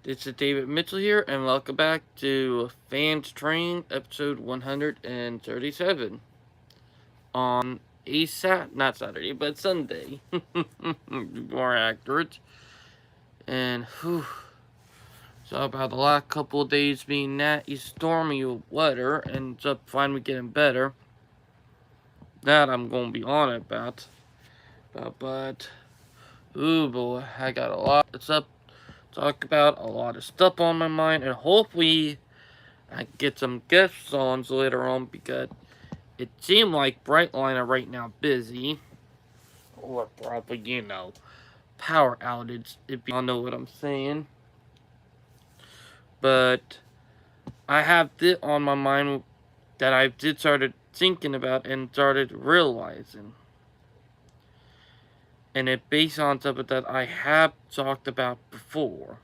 This is David Mitchell here, and welcome back to Fans Train, episode 137. On not Saturday, but Sunday. More accurate. And, so about the last couple of days being natty, stormy weather, and it's up finally getting better. That I'm going to be on about. But, ooh boy, I got a lot. It's up. Talk about a lot of stuff on my mind, and hopefully I get some guest songs later on because it seemed like Brightline are right now busy. Or probably, power outage, if y'all know what I'm saying. But I have this on my mind that I did started thinking about and started realizing. And it based on something that I have talked about before.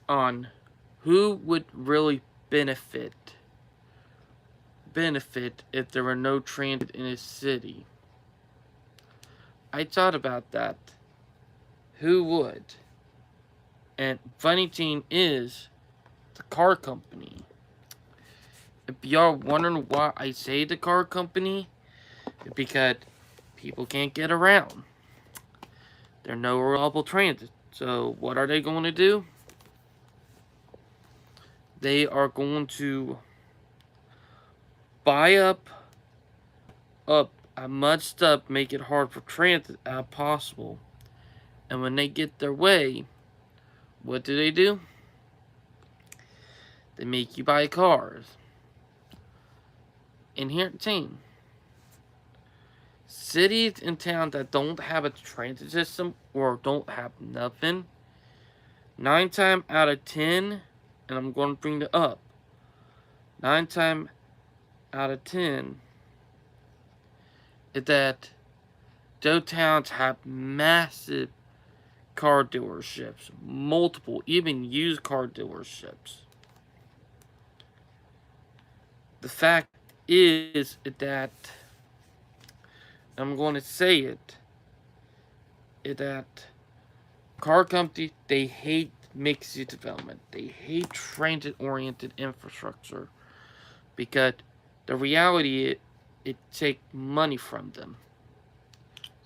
On who would really benefit if there were no transit in a city. I thought about that. Who would? And funny thing is, the car company. If y'all wondering why I say the car company, it's because people can't get around. There's no reliable transit. So what are they going to do? They are going to buy up as much stuff, make it hard for transit as possible. And when they get their way, what do? They make you buy cars. And here's the thing. Cities and towns that don't have a transit system or don't have nothing, 9 times out of 10, and I'm going to bring it up, 9 times out of 10 is that those towns have massive car dealerships, multiple, even used car dealerships. The fact is that, I'm going to say it, is that car companies, they hate mixed-use development. They hate transit-oriented infrastructure because the reality is it takes money from them.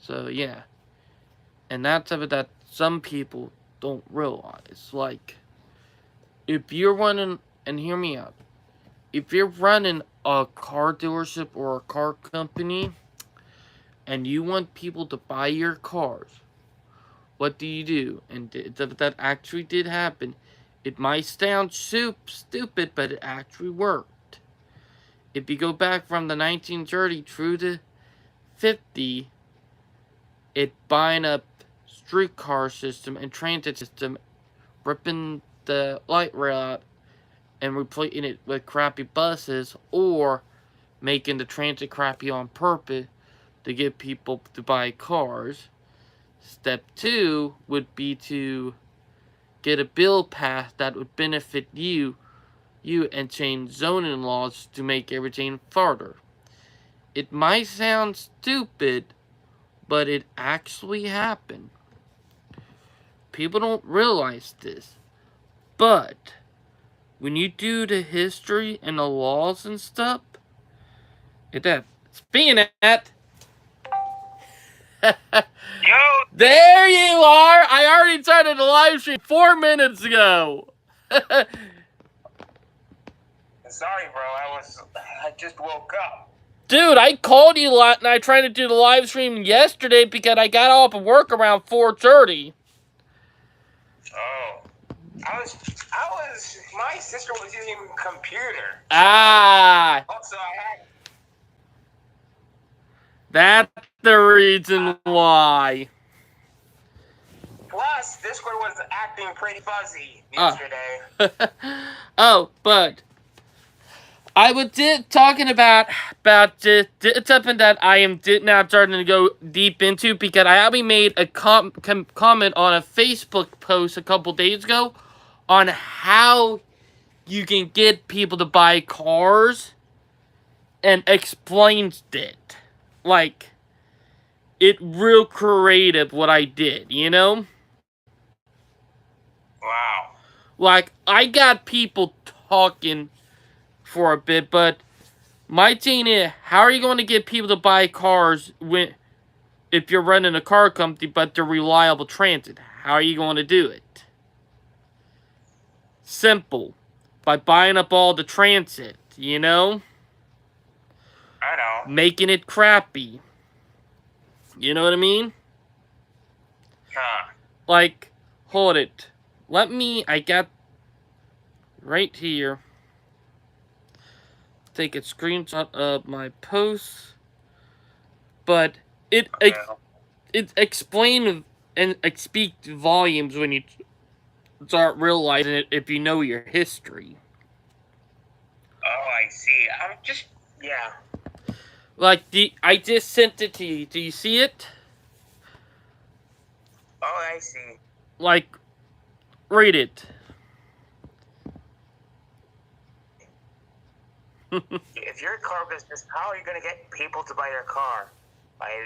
So, yeah. And that's something that some people don't realize. Like, if you're running, and hear me out, if you're running a car dealership or a car company and you want people to buy your cars, what do? And that actually did happen. It might sound stupid, but it actually worked. If you go back from the 1930 through the 50, it buying up streetcar system and transit system, ripping the light rail out and replacing it with crappy buses, or making the transit crappy on purpose to get people to buy cars. Step 2 would be to get a bill passed that would benefit you and change zoning laws to make everything farther. It might sound stupid, but it actually happened. People don't realize this. But when you do the history and the laws and stuff, speaking of that, Yo, there you are! I already started the live stream 4 minutes ago! sorry, bro. I just woke up. Dude, I called you a lot and I tried to do the live stream yesterday because I got off of work around 4:30. Oh, my sister was using a computer. Ah, Also, I had. that's the reason why. Plus, Discord was acting pretty fuzzy yesterday. Oh, but I was talking about something that I am now starting to go deep into because I actually made a comment on a Facebook post a couple days ago on how you can get people to buy cars and explains it. Like, it real creative what I did, you know? Like, I got people talking for a bit, but my thing is, how are you going to get people to buy cars when if you're running a car company, but they're reliable transit? How are you going to do it? Simple. By buying up all the transit, you know? I know. Making it crappy. You know what I mean? Huh. Like, hold it. I got right here. Take a screenshot of my post. But it Okay. it explains and speaks volumes when you start realizing it if you know your history. Oh, I see. I'm just, yeah. Like, I just sent it to you. Do you see it? Oh, I see. Like, read it. If you're a car business, how are you going to get people to buy your car?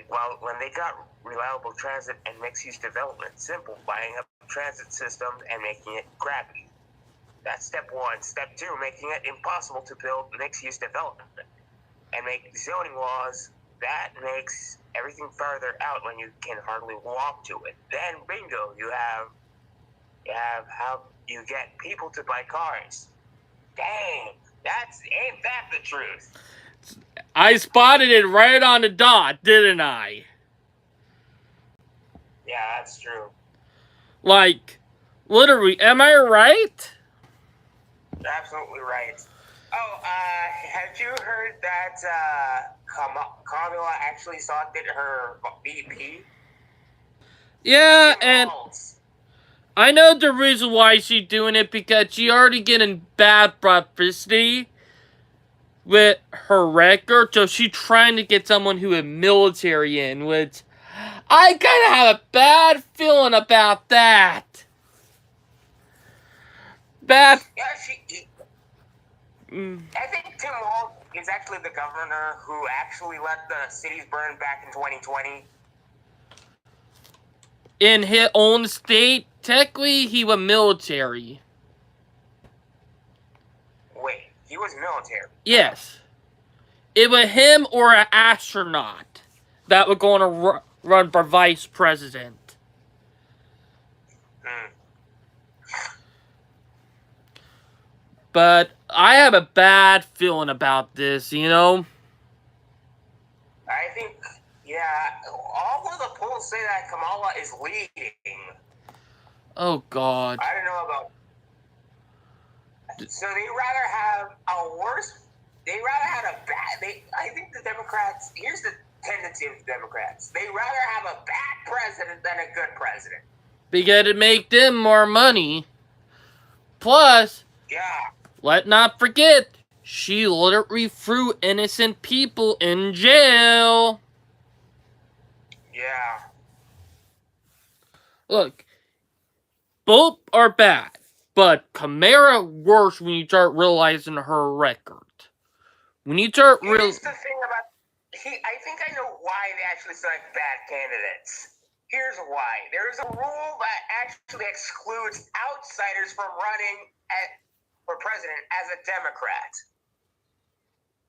Well, when they got reliable transit and mixed-use development, simple, buying up transit systems and making it crappy. That's step one. Step two, making it impossible to build mixed-use development and make zoning laws. That makes everything further out when you can hardly walk to it. Then, bingo, you have how you get people to buy cars. Dang, ain't that the truth? I spotted it right on the dot, didn't I? Yeah, that's true. Like, literally, am I right? You're absolutely right. Oh, had you heard that Kamala actually selected her VP? Yeah, Tim and Walz. I know the reason why she's doing it because she already getting bad publicity with her record, so she's trying to get someone who is military in, which I kind of have a bad feeling about that. Bad. Yeah, I think Tim Walz is actually the governor who actually let the cities burn back in 2020. In his own state, technically, he was military. Wait, he was military. Yes. It was him or an astronaut that were going to run for vice president. Hmm. But I have a bad feeling about this, you know? I think, yeah, all of the polls say that Kamala is leading. Oh, God. I don't know about. So they rather have a worse. They rather have a bad. I think the Democrats. Here's the tendency of the Democrats. They rather have a bad president than a good president. Because it make them more money. Plus, Yeah. let not forget, she literally threw innocent people in jail. Yeah. Look, both are bad, but Kamara worse when you start realizing her record. When you start Here's the thing about. I think I know why they actually select bad candidates. Here's why. There's a rule that actually excludes outsiders from running for president as a Democrat.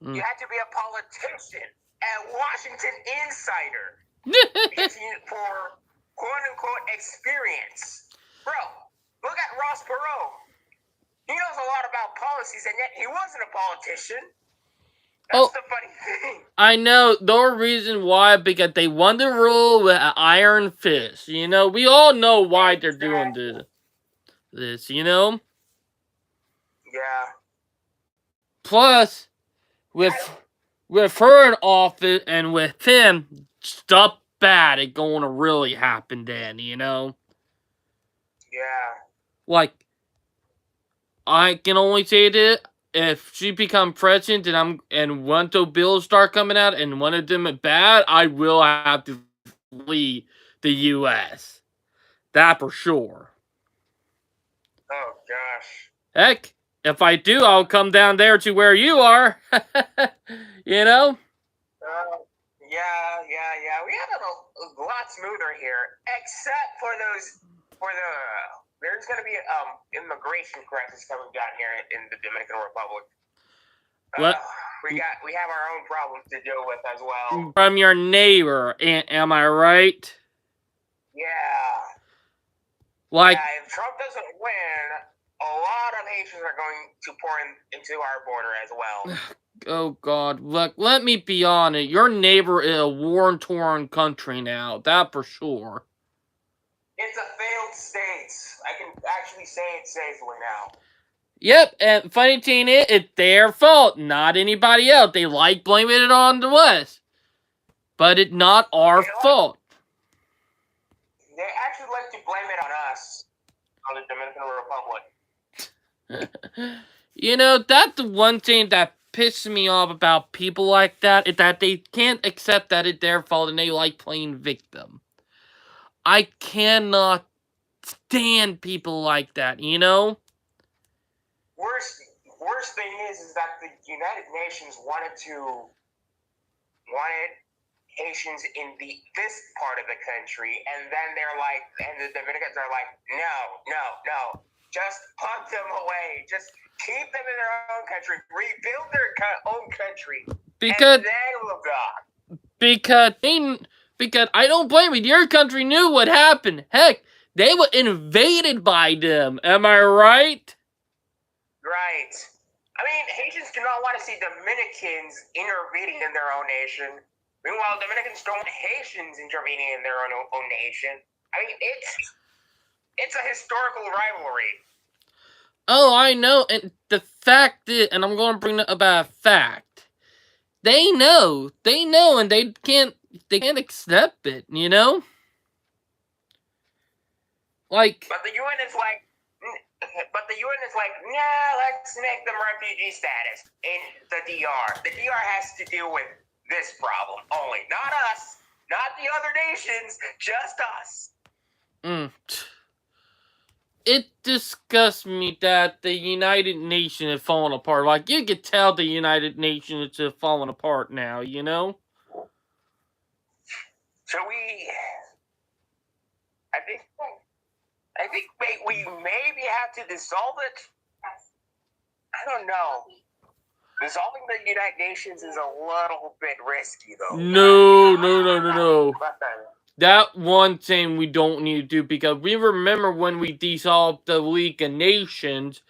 You had to be a politician, a Washington insider, for quote-unquote experience. Bro, look at Ross Perot. He knows a lot about policies, and yet he wasn't a politician. That's the funny thing. I know. The reason why, because they won the rule with an iron fist. You know, we all know why they're doing this, you know? Yeah. Plus, with her in office and with him, stuff bad is going to really happen then, you know? Yeah. Like, I can only say that if she become president and one of those bills start coming out and one of them is bad, I will have to leave the U.S. That for sure. Oh gosh. Heck, if I do, I'll come down there to where you are. You know? Yeah. We have it a lot smoother here, except for there's there's going to be immigration crisis coming down here in the Dominican Republic. What? We have our own problems to deal with as well. From your neighbor, am I right? Yeah. Like, yeah, if Trump doesn't win, a lot of Haitians are going to pour into our border as well. Oh God, look, let me be honest. Your neighbor is a war-torn country now, that for sure. It's a failed state. I can actually say it safely now. Yep, and funny thing is, it's their fault, not anybody else. They like blaming it on the West. But it's not our fault. They actually like to blame it on us, on the Dominican Republic. You know, that's the one thing that pisses me off about people like that, is that they can't accept that it's their fault and they like playing victim. I cannot stand people like that, you know? Worst thing is that the United Nations wanted Haitians in this part of the country, and then they're like, and the Dominicans are like, no, just pump them away, just keep them in their own country, rebuild their own country, because, and then we'll go. Because I don't blame you. Your country knew what happened. Heck, they were invaded by them. Am I right? Right. I mean, Haitians do not want to see Dominicans intervening in their own nation. Meanwhile, Dominicans don't want Haitians intervening in their own nation. I mean, it's a historical rivalry. Oh, I know. And the fact is, and I'm going to bring up about a fact. They know, and they can't accept it, you know? Like, But the UN is like, nah, let's make them refugee status in the DR. The DR has to deal with this problem only. Not us, not the other nations, just us. It disgusts me that the United Nations is falling apart. Like, you could tell the United Nations is just falling apart now, you know? So I think we maybe have to dissolve it. I don't know. Dissolving the United Nations is a little bit risky, though. No. That one thing we don't need to do, because we remember when we dissolved the League of Nations,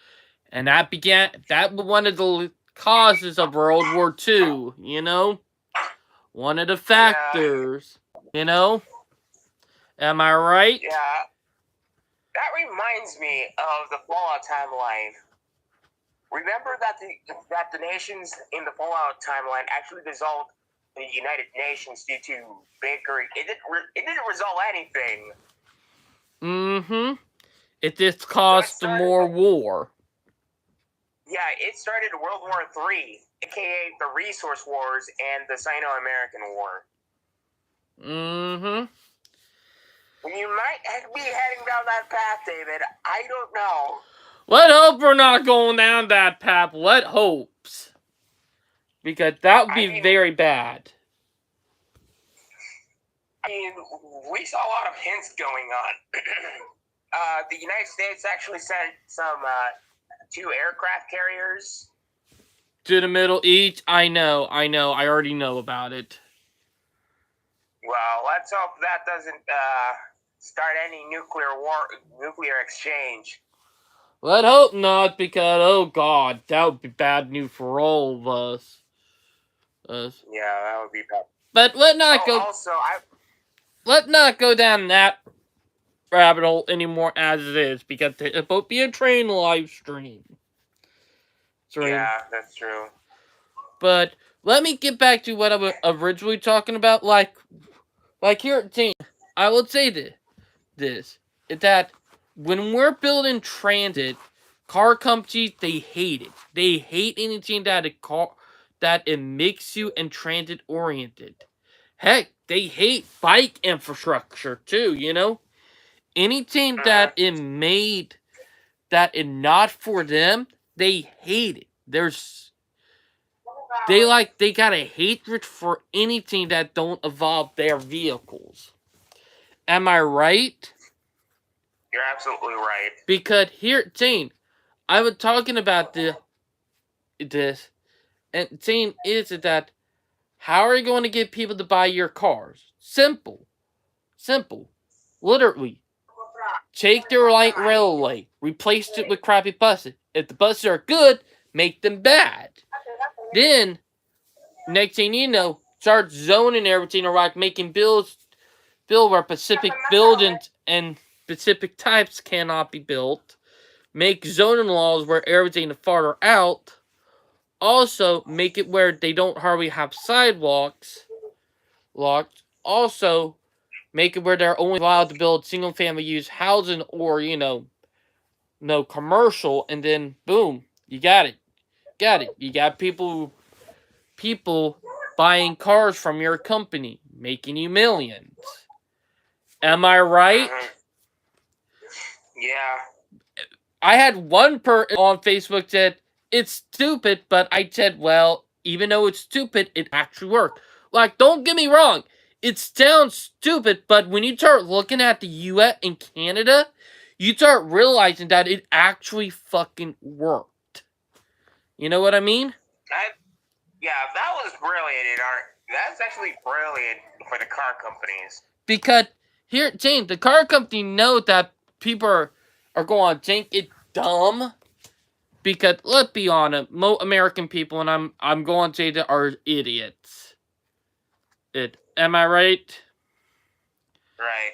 and that was one of the causes of World War II, you know? One of the factors, you know? Am I right? Yeah. That reminds me of the Fallout timeline. Remember that the nations in the Fallout timeline actually dissolved the United Nations due to bickering. It didn't resolve anything. Mm-hmm. It just caused more war. Yeah, it started World War III, aka the Resource Wars and the Sino-American War. Mm-hmm. You might be heading down that path, David. I don't know. Let hope we're not going down that path. Let hopes. Because that would be very bad. I mean, we saw a lot of hints going on. The United States actually sent some 2 aircraft carriers to the Middle East. I know. I already know about it. Well, let's hope that doesn't start any nuclear exchange. Let hope not, because, oh God, that would be bad news for all of us. Yeah, that would be bad. But let's not go down that rabbit hole anymore as it is, because it won't be a train live stream. Yeah, that's true. But let me get back to what I was originally talking about. Like here, I will say this, is that when we're building transit, car companies, they hate it. They hate anything that it makes you and transit oriented. Heck, they hate bike infrastructure too, you know? Anything that it made that is not for them, they hate it. They got a hatred for anything that don't involve their vehicles. Am I right? You're absolutely right. Because here, Jane, I was talking about this, and Jane, is that how are you going to get people to buy your cars? Simple. Simple. Literally. Take their light railway, replace it with crappy buses. If the buses are good, make them bad. Then, next thing you know, start zoning everything around, making bills where specific buildings and specific types cannot be built. Make zoning laws where everything is farther out. Also, make it where they don't hardly have sidewalks locked. Also, make it where they're only allowed to build single family use housing or, no commercial, and then boom, you got it. You got people buying cars from your company, making you millions. Am I right? Yeah. I had one person on Facebook said it's stupid, but I said, well, even though it's stupid, it actually worked. Like, don't get me wrong, it sounds stupid, but when you start looking at the US and Canada, you start realizing that it actually fucking worked. You know what I mean? Yeah, that was brilliant. That's actually brilliant for the car companies. Because here, James, the car company know that people are going to think it dumb. Because let's be honest, most American people, and I'm going to say that, are idiots. Am I right? Right.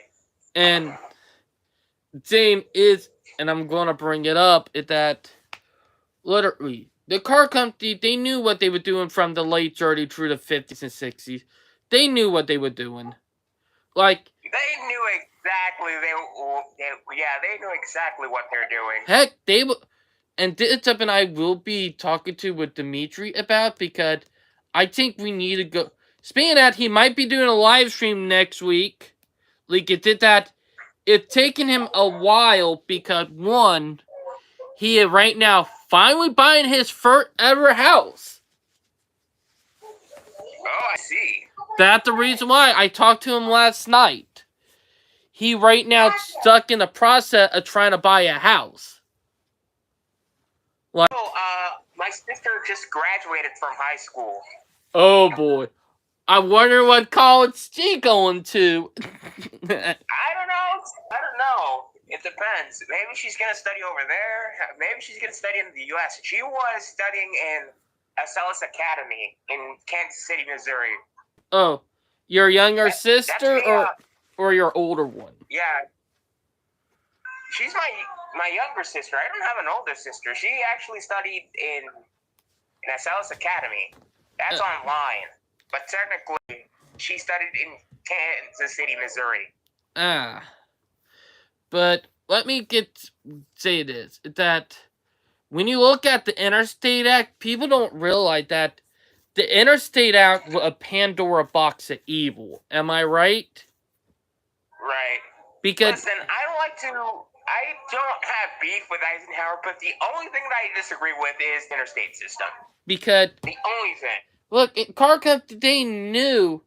And James is, and I'm going to bring it up, is that literally the car company, they knew what they were doing from the late 30s through the 50s and 60s. They knew what they were doing. Like, they knew exactly. They knew exactly what they're doing. Heck, they will. And this is something I will be talking to with Dimitri about, because I think we need to go. Speaking of that, he might be doing a live stream next week. Like, it did that. It's taken him a while because, one, he is right now finally buying his first ever house. Oh, I see. That's the reason why I talked to him last night. He right now stuck in the process of trying to buy a house. Like, my sister just graduated from high school. Oh boy. I wonder what college she going to. I don't know. It depends. Maybe she's gonna study over there. Maybe she's gonna study in the U.S. She was studying in Acellus Academy in Kansas City, Missouri. Oh, your younger sister or your older one? Yeah, she's my younger sister. I don't have an older sister. She actually studied in Acellus Academy. That's online, but technically she studied in Kansas City, Missouri. But let me say this, that when you look at the Interstate Act, people don't realize that the Interstate Act was a Pandora box of evil. Am I right? Right. Because listen, I don't have beef with Eisenhower, but the only thing that I disagree with is the interstate system. Because the only thing. Look, car company, they knew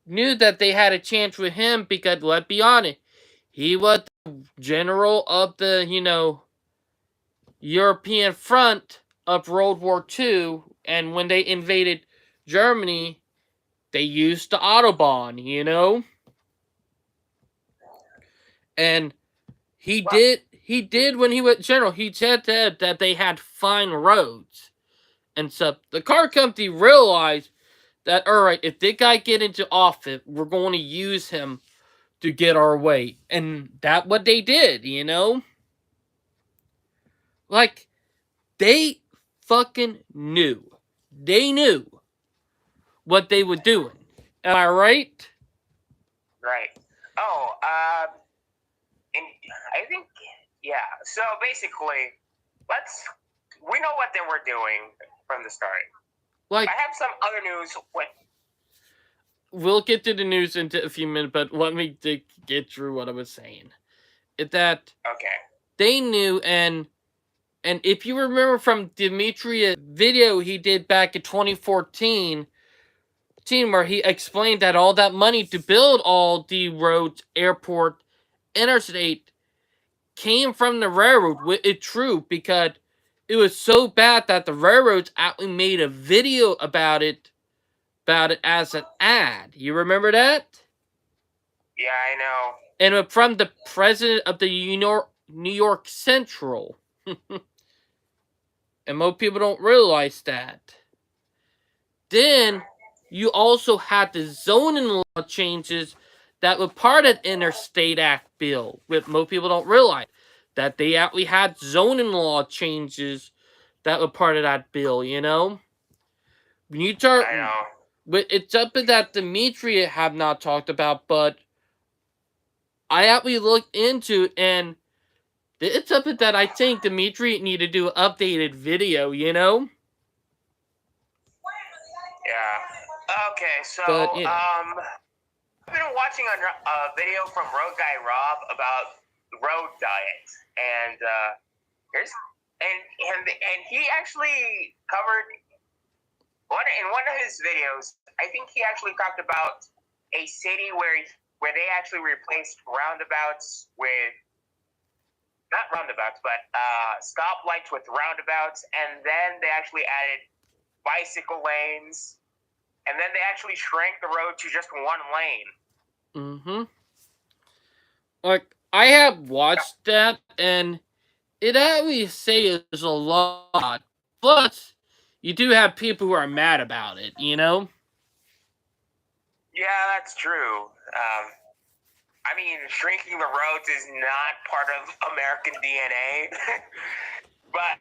that they had a chance with him, because let's be honest, he was the general of the, European front of World War II, and when they invaded Germany, they used the Autobahn, And he did when he was general. He said that they had fine roads. And so the car company realized that, alright, if this guy get into office, we're going to use him to get our way. And that's what they did, Like, they fucking knew. They knew what they were doing. Am I right? Right. Oh, and I think, yeah. So basically, we know what they were doing from the start. Like, I have some other news. We'll get to the news in a few minutes, but let me get through what I was saying. Okay. They knew, and if you remember from Dimitri's video he did back in 2014, where he explained that all that money to build all the roads, airport, interstate, came from the railroad. It's true, because it was so bad that the railroads actually made a video about it as an ad. You remember that? Yeah, I know. And it was from the president of the New York Central. And most people don't realize that. Then you also had the zoning law changes that were part of the Interstate Act bill, which most people don't realize that they actually had zoning law changes that were part of that bill. When you start, I know. it's something that Dimitri have not talked about, but I actually looked into, and it's something that I think Dimitri need to do an updated video. Yeah. Okay, so But I've been watching a video from Road Guy Rob about road diet, and here's and he actually covered in one of his videos. I think he actually talked about a city where they actually replaced roundabouts with not roundabouts, but stoplights with roundabouts, and then they actually added bicycle lanes, and then they actually shrank the road to just one lane. Like, I have watched that, and it actually says a lot. Plus, you do have people who are mad about it. Yeah, that's true. I mean, shrinking the roads is not part of American DNA, but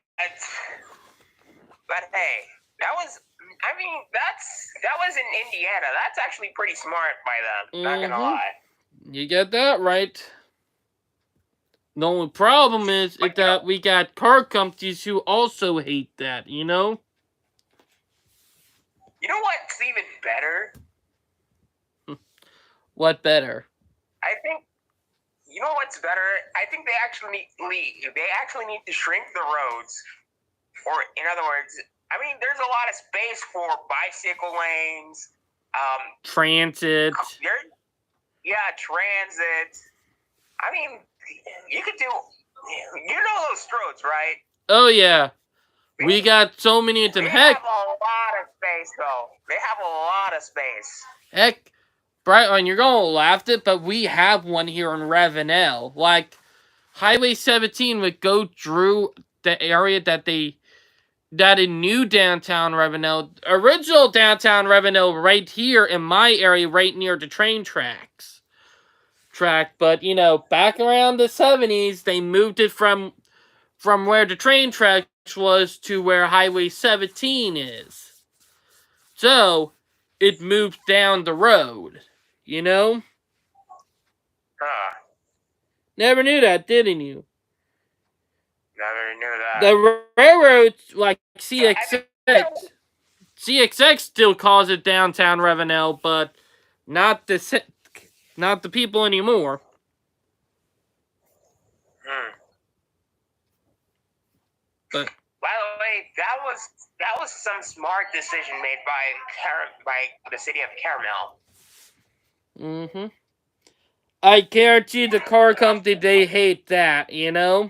hey, that was. I mean, that was in Indiana. That's actually pretty smart by them. Not gonna lie. You get that right. The only problem is that we got car companies who also hate that. You know what's even better? What better? I think. You know what's better? I think they actually need to shrink the roads, or in other words, I mean, there's a lot of space for bicycle lanes, transit. Transit. I mean, you could do. You know those roads, right? Oh yeah, we got so many of them. They Heck, have a lot of space, though. They have a lot of space. Heck, Brightline, you're gonna laugh at it, but we have one here in Ravenel. Like, Highway 17 would go through the area that in new downtown Ravenel, original downtown Ravenel, right here in my area, right near the train tracks. But back around the 70s, they moved it from where the train tracks was to where Highway 17 is. So it moved down the road. Huh. Never knew that, didn't you? Never knew that. The railroads, like CXX still calls it downtown Ravenel, but not the people anymore. But by the way, that was some smart decision made by the city of Caramel. I guarantee the car company, they hate that. Yeah.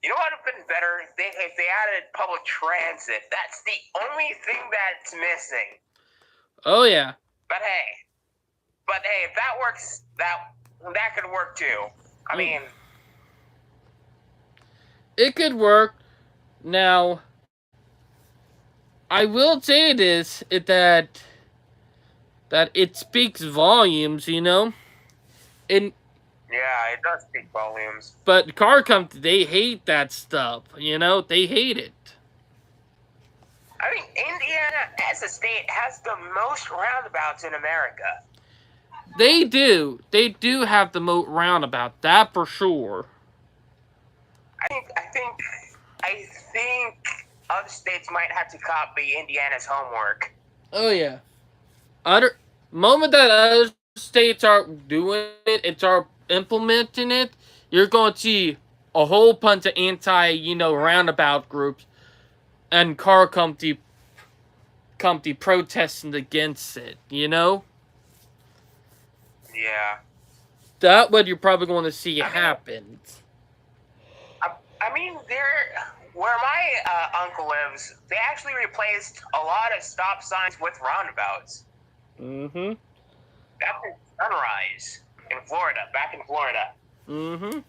You know what would have been better if they added public transit. That's the only thing that's missing. Oh yeah. But hey, if that works, that could work too. I mean, it could work. Now, I will say this: that it speaks volumes, And yeah, it does speak volumes. But car companies, they hate that stuff. They hate it. I mean, Indiana as a state has the most roundabouts in America. They do. They do have the most roundabout. That for sure. I think other states might have to copy Indiana's homework. Oh yeah. Moment that other states are doing it, are implementing it, you're going to see a whole bunch of roundabout groups and car company protesting against it. Yeah. That what you're probably going to see happen. I mean, where my uncle lives, they actually replaced a lot of stop signs with roundabouts. Mm-hmm. That's in Sunrise in Florida, back in Florida. Mm-hmm.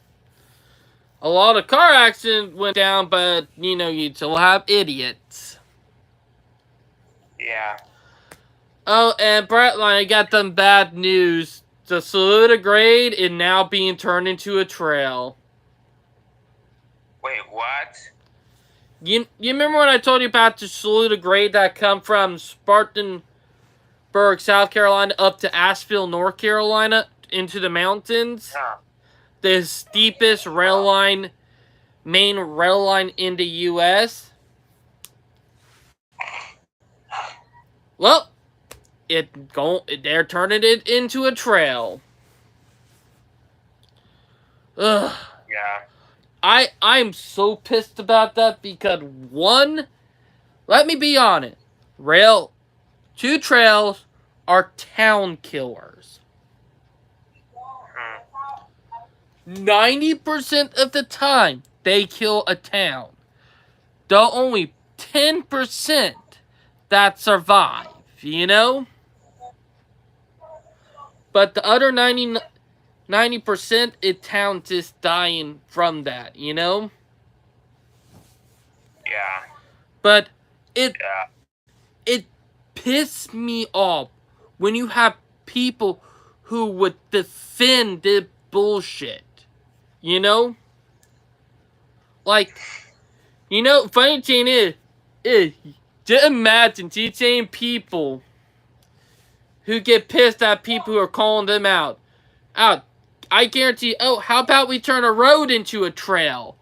A lot of car accidents went down, but, you still have idiots. Yeah. Oh, and Brightline, I got some bad news. The Saluda grade is now being turned into a trail. Wait, what? You remember when I told you about the Saluda grade that come from Spartanburg, South Carolina, up to Asheville, North Carolina, into the mountains? Huh. The steepest main rail line in the U.S.? Well, they're turning it into a trail. Ugh. Yeah. I'm so pissed about that because one, let me be honest, two trails are town killers. 90% of the time they kill a town. Though only 10% that survive, But the other 90% is town just dying from that, Yeah. But it Yeah. pissed me off when you have people who would defend this bullshit. Like, funny thing is just imagine these same people who get pissed at people who are calling them out. I guarantee, how about we turn a road into a trail?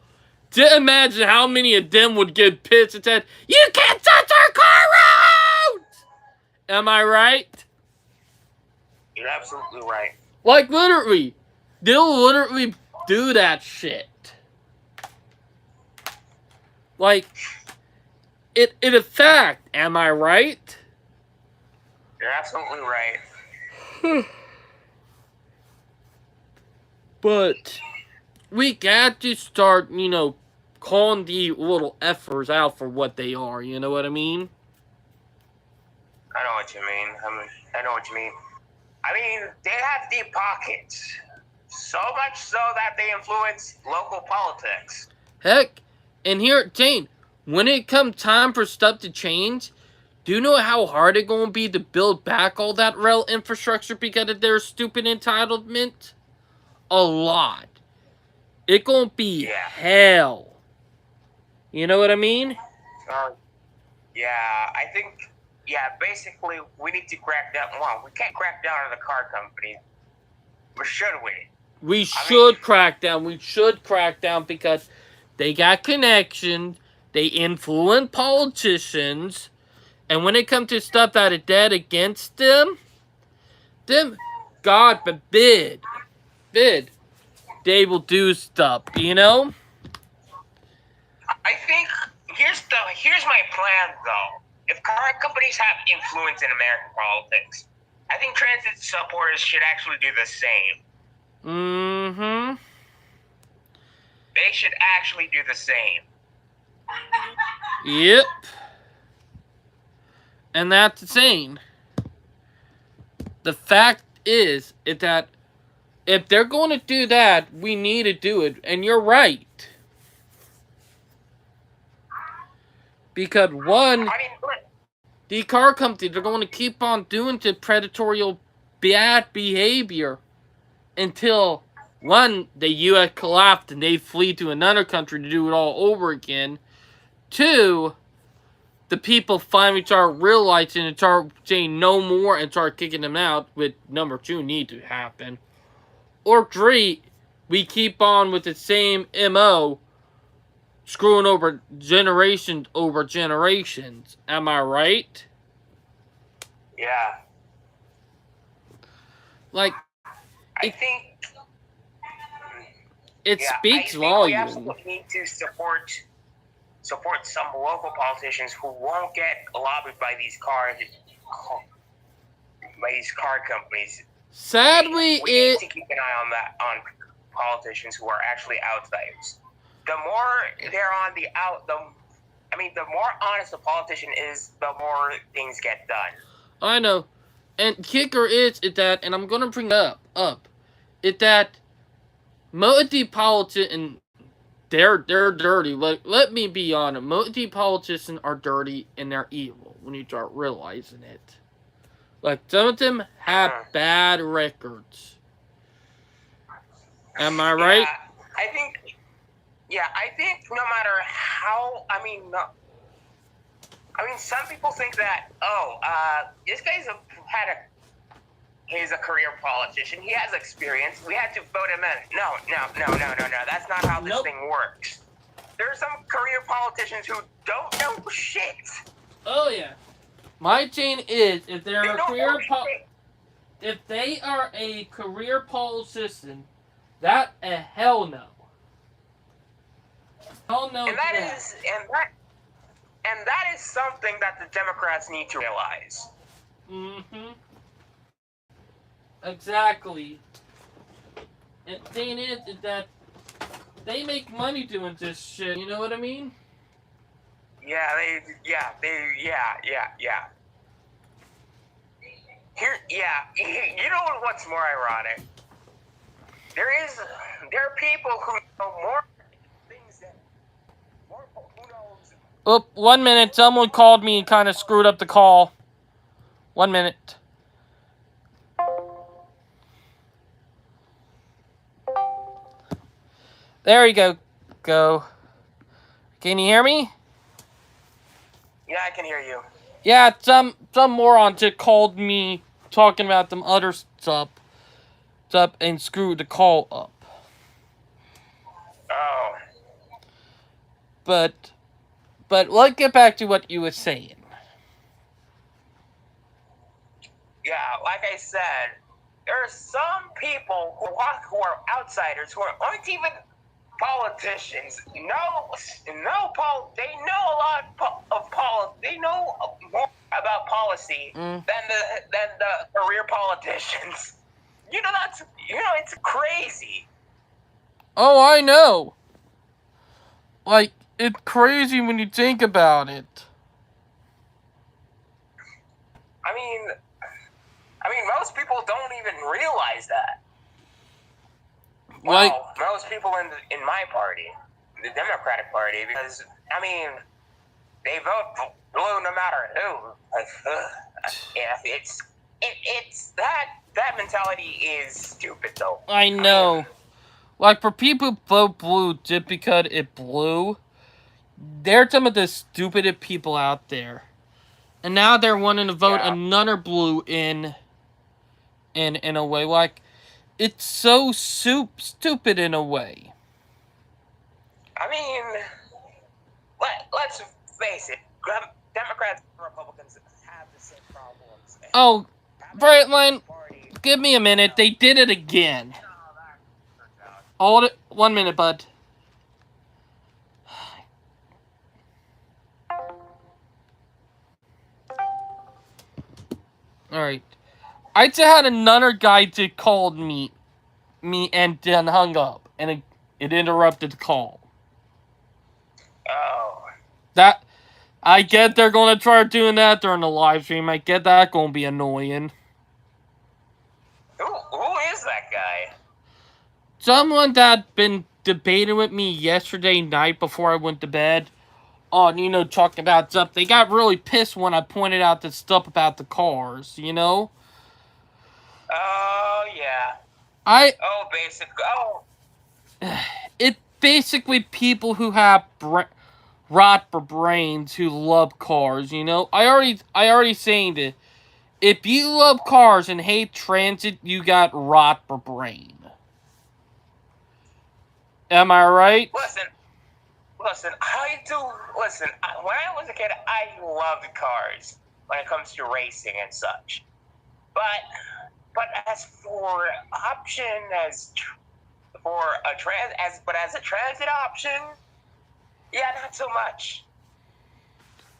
Just imagine how many of them would get pissed and said, "You can't touch our car roads!" Am I right? You're absolutely right. Like, literally. They'll literally do that shit. Like, in a fact, am I right? You're absolutely right. But we got to start, calling the little effers out for what they are. You know what I mean? I know what you mean. I know what you mean. I mean, they have deep pockets. So much so that they influence local politics. Heck, and here at Jane, when it comes time for stuff to change, do you know how hard it's going to be to build back all that rail infrastructure because of their stupid entitlement? A lot. It's going to be hell. You know what I mean? Yeah, I think, basically, we need to crack down. Well, we can't crack down on the car company. Or should we? We should crack down. We should crack down because they got connections. They influence politicians. And when it comes to stuff that is dead against them, God forbid, they will do stuff, I think, here's my plan, though. If car companies have influence in American politics, I think transit supporters should actually do the same. Mm-hmm. They should actually do the same. Yep. And that's insane. The fact is that if they're going to do that, we need to do it. And you're right. Because the car companies are going to keep on doing the predatory bad behavior until, one, the U.S. collapsed and they flee to another country to do it all over again. Two, the people finally start realizing and start saying no more and start kicking them out, with number two need to happen. Or three, we keep on with the same MO, screwing over generations over generations. Am I right? Yeah. Like, I think it speaks volumes. We absolutely need to support some local politicians who won't get lobbied by these car companies. Sadly, we need to keep an eye on that, on politicians who are actually outsiders. The more they're on the the more honest a politician is, the more things get done. I know. And kicker is that, and I'm gonna bring it up, it that multi politicians, they're dirty. Let me be honest. Multi politicians are dirty and they're evil when you start realizing it. Like some of them have bad records. Am I right? Yeah, I think no matter how, some people think that, this guy's he's a career politician. He has experience. We had to vote him in. No. That's not how this thing works. There are some career politicians who don't know shit. Oh yeah. My thing is, if they are a career politician, that a hell no. Hell no. And that is something that the Democrats need to realize. Mm-hmm. Exactly. And the thing is that they make money doing this shit. You know what I mean? Yeah. Here, you know what's more ironic? There are people who know more things than who knows. Oh, 1 minute. Someone called me and kind of screwed up the call. 1 minute. There you go. Go. Can you hear me? Yeah, I can hear you. Yeah, some moron just called me talking about them other stuff and screwed the call up. Oh. But let's get back to what you were saying. Yeah, like I said, there are some people who are outsiders who aren't even politicians. They know a lot of they know more about policy than the career politicians. It's crazy. Oh, I know. Like, it's crazy when you think about it. Most people don't even realize that. Like, well, most people in my party, the Democratic Party, because they vote blue no matter who. It's that mentality is stupid though. I know. Like, for people who vote blue just because it blue, they're some of the stupidest people out there. And now they're wanting to vote another blue in a way. Like, it's so stupid in a way. Let's face it. Democrats and Republicans have the same problems. Oh, Brightline, give me a minute. They did it again. Hold it. 1 minute, bud. Alright. I just had another guy that called me and then hung up. And it interrupted the call. Oh. I get they're going to try doing that during the live stream. I get that going to be annoying. Who is that guy? Someone that been debating with me yesterday night before I went to bed on, talking about stuff. They got really pissed when I pointed out the stuff about the cars, Oh, yeah. It's basically people who have rot for brains who love cars, I already saying that if you love cars and hate transit, you got rot for brain. Am I right? Listen, when I was a kid, I loved cars when it comes to racing and such. But as for option, as a transit option, yeah, not so much.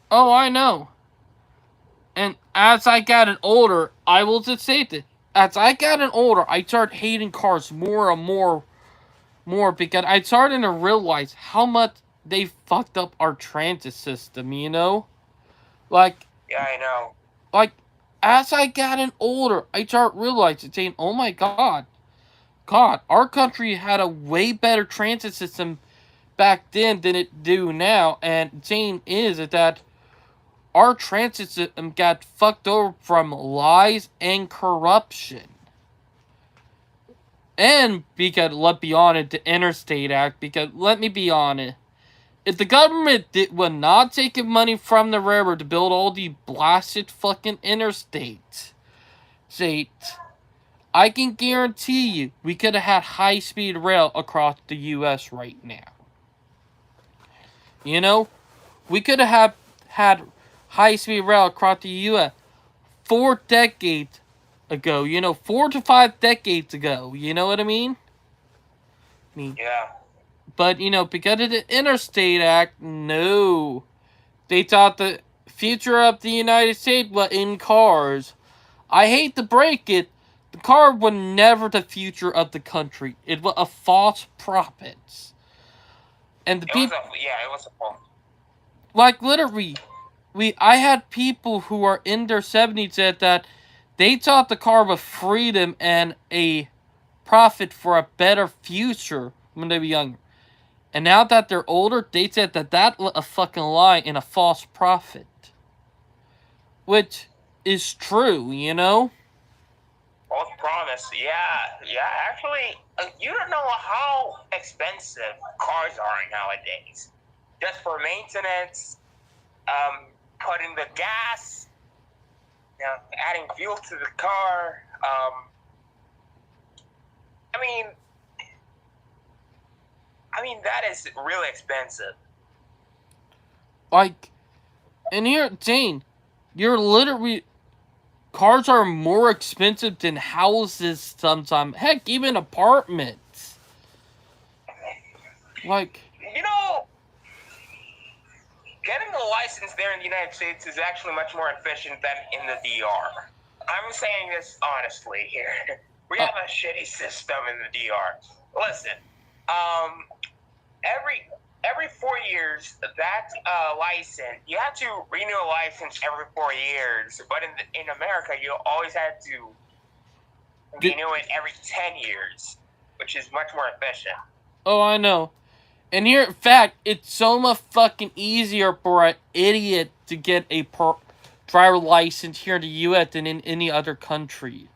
Oh, I know. And as I got older, I will just say that as I got older, I started hating cars more and more because I started to realize how much they fucked up our transit system. Like Yeah, I know. like as I got older, I started realizing, saying, "Oh my God, our country had a way better transit system back then than it do now." And saying is that our transit system got fucked over from lies and corruption. And because, let's be honest, the Interstate Act, because let me be honest, if the government would not take money from the railroad to build all the blasted fucking interstates, I can guarantee you we could have had high-speed rail across the U.S. right now. You know, we could have had high-speed rail across the U.S. 4 decades ago. 4 to 5 decades ago. You know what I mean? Yeah. But because of the Interstate Act, no, they thought the future of the United States was in cars. I hate to break it, the car was never the future of the country. It was a false prophet. And the It was people, a yeah, it was a phone. like literally, I had people who are in their 70s said that they thought the car was freedom and a profit for a better future when they were younger. And now that they're older, they said that was a fucking lie and a false prophet. Which is true. False promise. Yeah, yeah. Actually, you don't know how expensive cars are nowadays. Just for maintenance, putting the gas, adding fuel to the car. I mean, that is really expensive. Like, and here, Jane, you're literally. Cars are more expensive than houses sometimes. Heck, even apartments. Like, You know, getting a license there in the United States is actually much more efficient than in the DR. I'm saying this honestly here. We have a shitty system in the DR. Listen, um, every 4 years, that license, you have to renew a license every 4 years. But in America, you always had to renew it every 10 years, which is much more efficient. oh, I know. And here, in fact, it's so much fucking easier for an idiot to get a driver license here in the U.S. than in any other country.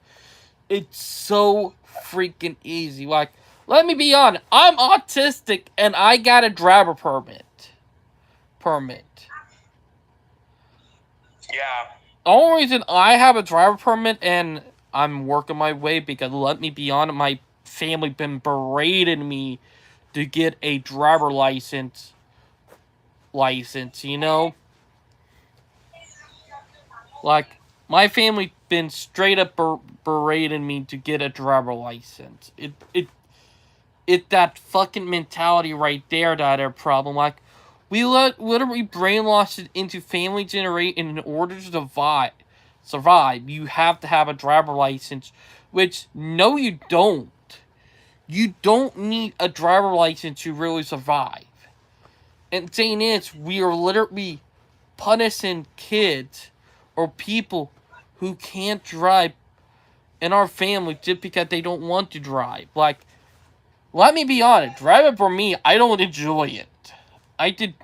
It's so freaking easy. Like, let me be honest. I'm autistic and I got a driver permit. Yeah. The only reason I have a driver permit and I'm working my way because, let me be honest, my family been berating me to get a driver license. Like, my family been straight up berating me to get a driver license. It that fucking mentality right there that are problem. Like, we literally brainwashed it into family generation in order to survive. You have to have a driver license, which no, you don't. You don't need a driver license to really survive. And the thing is, we are literally punishing kids or people who can't drive in our family just because they don't want to drive. Like, let me be honest, driving for me, I don't enjoy it. The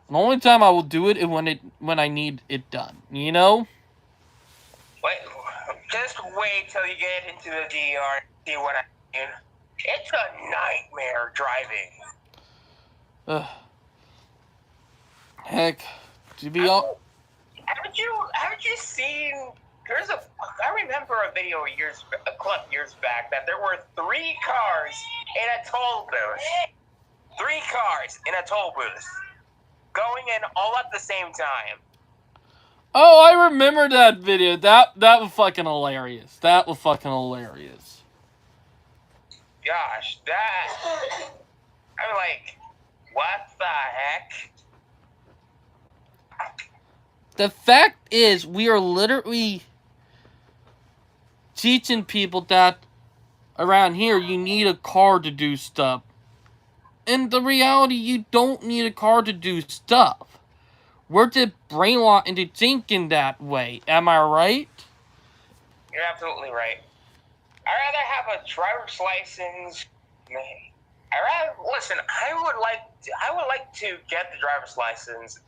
only time I will do it is when I need it done. Wait, just wait till you get into the DR and see what I mean. It's a nightmare driving. Ugh. Heck, to be all. Haven't you seen? I remember a video a clip years back that there were 3 cars in a toll booth. 3 cars in a toll booth, going in all at the same time. Oh, I remember that video. That was fucking hilarious. Gosh, I'm like, what the heck? The fact is, we are literally teaching people that around here you need a car to do stuff. In the reality, you don't need a car to do stuff. We're just brainwashed into thinking that way. Am I right? You're absolutely right. I'd rather have a driver's license. Listen. I would like to get the driver's license.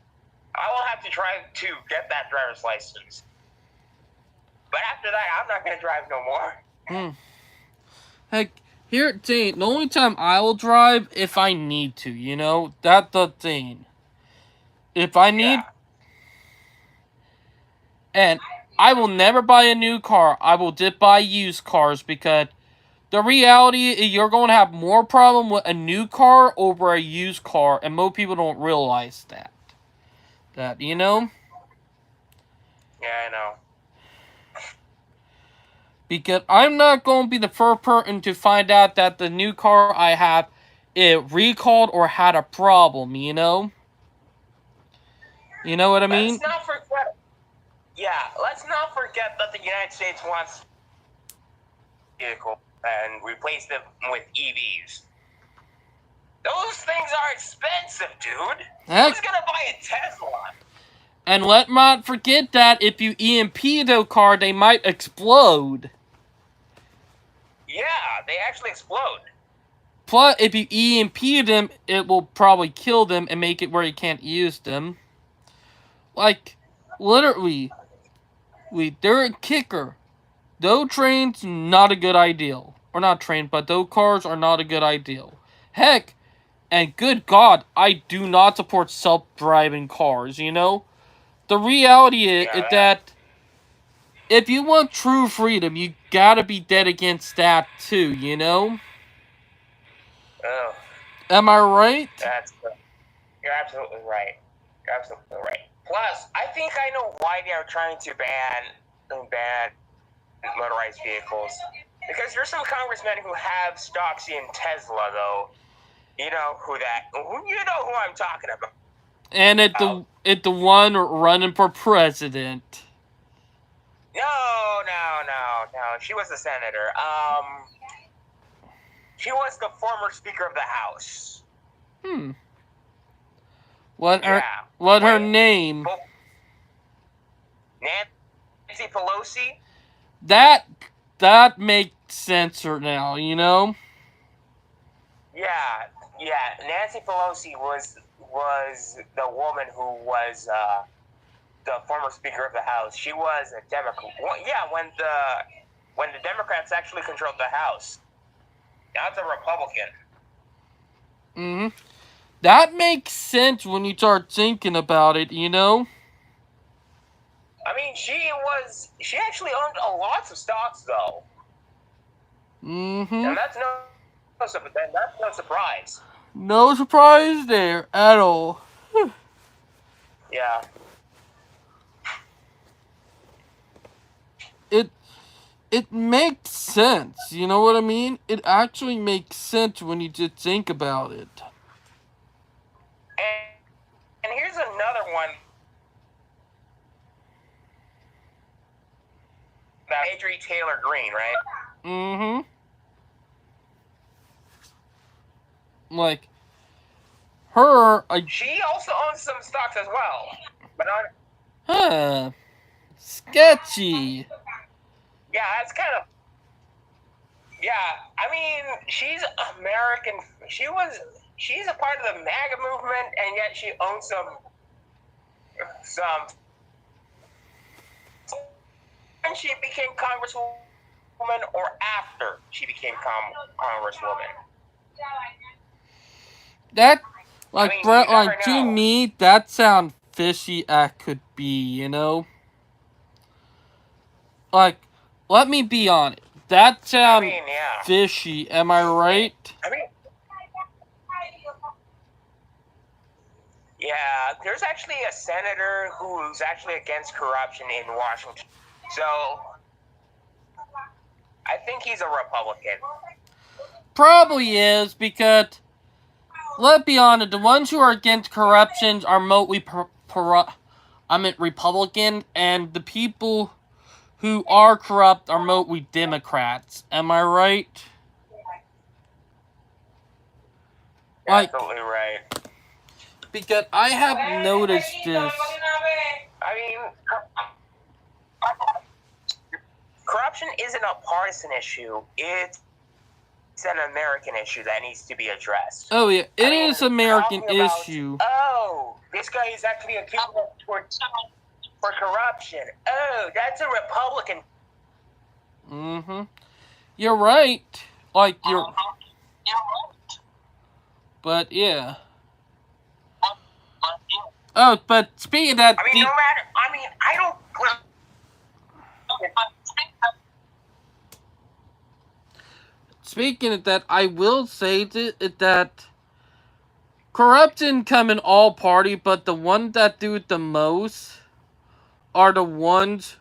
I will have to try to get that driver's license. But after that, I'm not going to drive no more. Heck, here at Dane, the only time I will drive if I need to, you know? That's the thing. If I need... Yeah. And I will never buy a new car. I will just buy used cars because the reality is you're going to have more problem with a new car over a used car, and most people don't realize that. That, you know? Yeah, I know. Because I'm not going to be the first person to find out that the new car I have, it recalled or had a problem, you know? You know what I mean? Let's not forget that the United States wants vehicle and replace them with EVs. Those things are expensive, dude. Who's gonna buy a Tesla? And let not forget that if you EMP the car, they might explode. Yeah, they actually explode. Plus, if you EMP them, it will probably kill them and make it where you can't use them. Like, literally, they're a kicker. Those trains, not a good idea. Or not train, but those cars are not a good idea. Heck, and good God, I do not support self-driving cars, you know? The reality is that if you want true freedom, you gotta be dead against that too, you know? Oh. Am I right? You're absolutely right. You're absolutely right. Plus, I think I know why they are trying to ban motorized vehicles. Because there's some congressmen who have stocks in Tesla, though. You know who I'm talking about. And it's the one running for president. No. She was a senator. She was the former Speaker of the House. What her name? Nancy Pelosi. That makes sense now, you know? Yeah. Nancy Pelosi was the woman who was the former Speaker of the House. She was a Democrat. Well, yeah, when the Democrats actually controlled the House. That's a Republican. That makes sense when you start thinking about it, you know? I mean, she actually owned a lots of stocks, though. And that's no surprise. No surprise there at all. Yeah. It makes sense, you know what I mean? It actually makes sense when you just think about it. And here's another one. About Adrienne Taylor Greene, right? Like, her... she also owns some stocks as well. But sketchy. Yeah, that's kind of... Yeah, I mean, she's American. She's a part of the MAGA movement, and yet she owns some... When she became Congresswoman or after she became Congresswoman? That, to me, that sounds fishy as could be, you know? Like, let me be honest. That sounds fishy, am I right? Yeah, there's actually a senator who's actually against corruption in Washington. So, I think he's a Republican. Probably is, because, let's be honest, the ones who are against corruption are mostly Republican, and the people who are corrupt are mostly Democrats. Am I right? You're Like, absolutely right. because I have noticed this. I mean, corruption isn't a partisan issue. It's an American issue that needs to be addressed. Oh yeah, it is an American talking about, issue. oh, this guy is actually accused for corruption. Oh, that's a Republican. Mm-hmm. You're right. Like, you're... But, yeah. Oh, but speaking of that... I mean, no matter... I mean, I don't... Speaking of that, I will say that corruption come in all party, but the ones that do it the most are the ones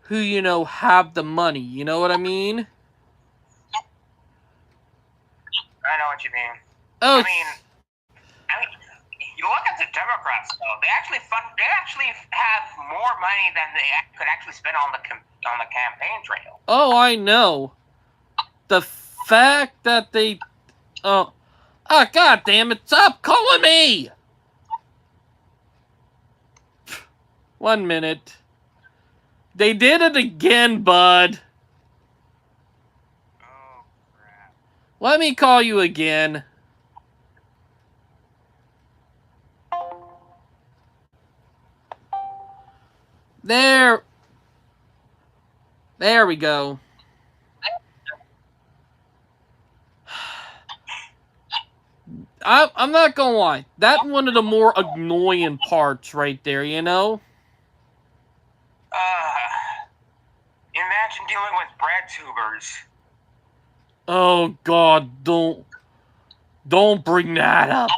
who, you know, have the money. You know what I mean? I know what you mean. Oh, I mean, you look at the Democrats, though. They actually have more money than they could actually spend on the campaign trail. oh, I know. The fact that they... Oh, god damn it, stop calling me! 1 minute. They did it again, bud. Oh, crap. Let me call you again. There we go. I'm not gonna lie. That's one of the more annoying parts right there, you know? Imagine dealing with bread tubers. Oh god, don't bring that up.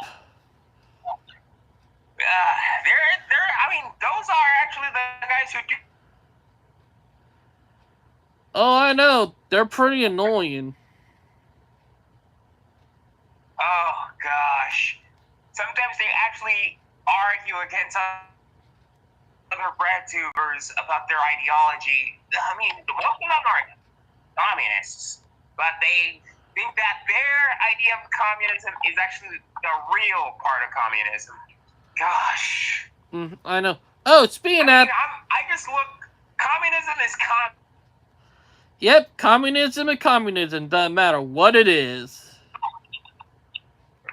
I mean, those are actually the guys who do. Oh, I know. They're pretty annoying. Oh, gosh. Sometimes they actually argue against other bread tubers about their ideology. I mean, most of them are communists, but they think that their idea of communism is actually the real part of communism. Gosh. I know. Oh, speaking of that... I just look... Communism is Yep, communism and communism. Doesn't matter what it is.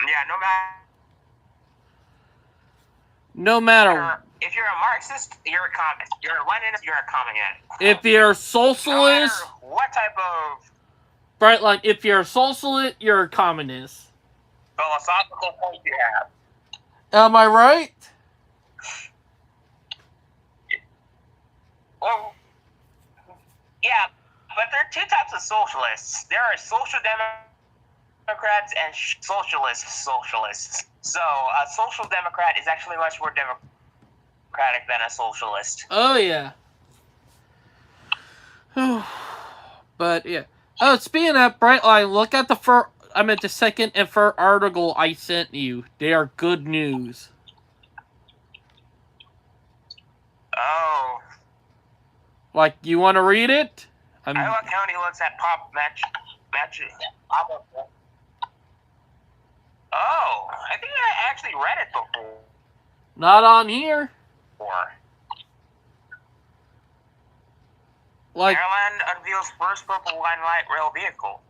Yeah, no matter. If you're a Marxist, you're a communist. You're a Leninist, you're a communist. If you're a socialist, no matter what type of right? Like if you're a socialist, you're a communist. Philosophical point you have. Am I right? Well, yeah, but there are two types of socialists. There are social Democrats and socialists. So a social democrat is actually much more democratic than a socialist. Oh yeah. But yeah. Oh, speaking of that, Brightline, look at the second and third article I sent you. They are good news. Oh. Like, you want to read it? I like how he looks at pop matches. Oh, I think I actually read it before. Not on here. Like, Maryland unveils first purple line light rail vehicle.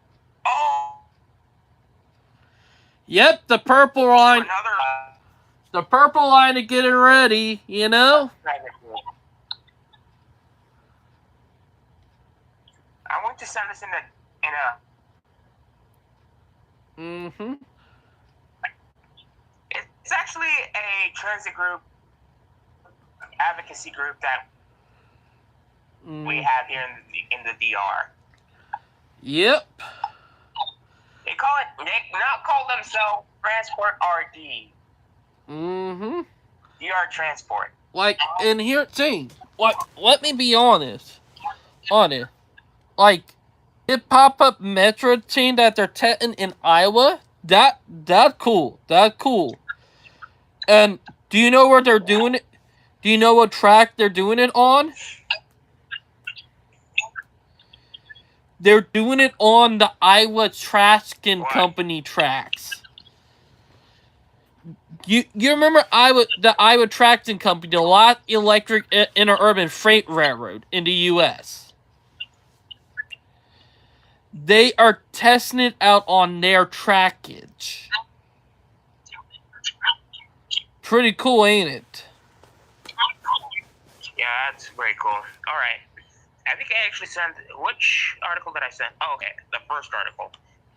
Oh. Yep, the purple line. The purple line to get it ready, you know? I want to send this in a... Mm-hmm. It's actually a transit group, advocacy group that we have here in the DR. Yep. They not call themselves Transport RD. Mm-hmm. DR Transport. Like, and here, see, like, let me be honest. Like, it pop-up metro chain that they're testing in Iowa, that cool. That cool. And do you know where they're doing it? Do you know what track they're doing it on? They're doing it on the Iowa Traction What? Company tracks. You remember the Iowa Traction Company, the lot electric interurban freight railroad in the U.S. They are testing it out on their trackage. Pretty cool, ain't it? Yeah, that's very cool. All right. I think I actually sent. Which article did I send? Oh, okay. The first article.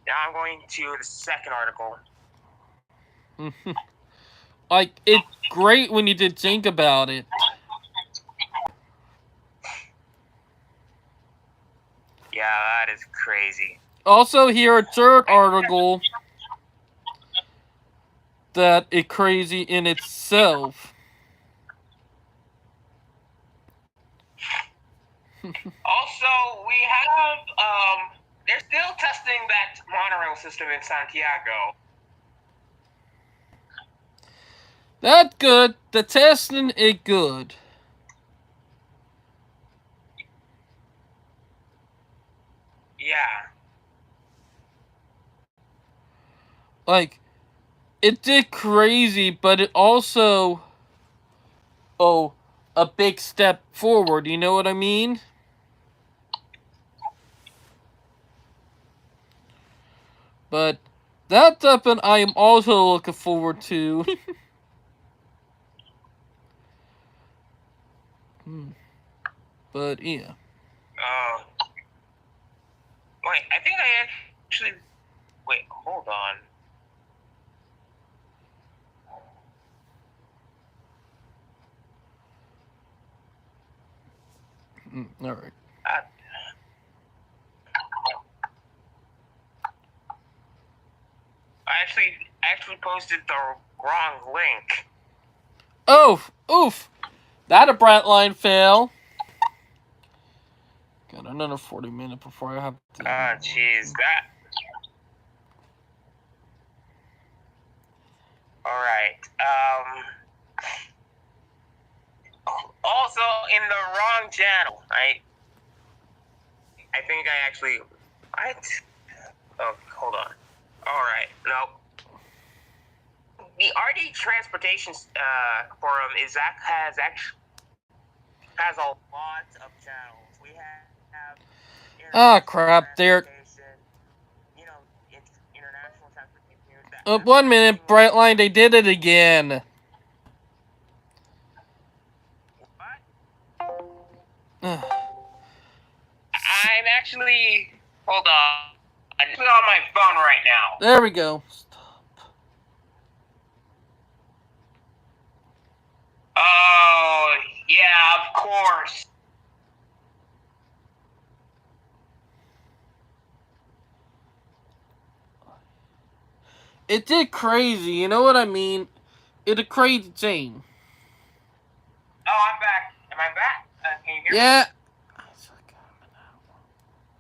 Now I'm going to the second article. Like, it's great when you did think about it. Yeah, that is crazy. Also, here a third article that is crazy in itself. Also, we have they're still testing that monorail system in Santiago. That's good. The testing is good. Yeah. Like, it did crazy, but it also, a big step forward. You know what I mean? But that's something I am also looking forward to. But yeah. Wait, I think I actually. Wait, hold on. All right. I actually posted the wrong link. Oof. That a Brightline fail. Got another 40 minutes before I have to. Jeez, that. All right. Also in the wrong channel. I think I actually. What? Oh, hold on. All right. Nope. The RD Transportation Forum has a lot of channels. We have Crap. There. international transportation. 1 minute, Brightline. They did it again. I'm actually. Hold on. I'm actually on my phone right now. There we go. Oh, yeah, of course. It did crazy. You know what I mean? It did crazy thing. Oh, I'm back. Am I back? Can you hear me? Yeah.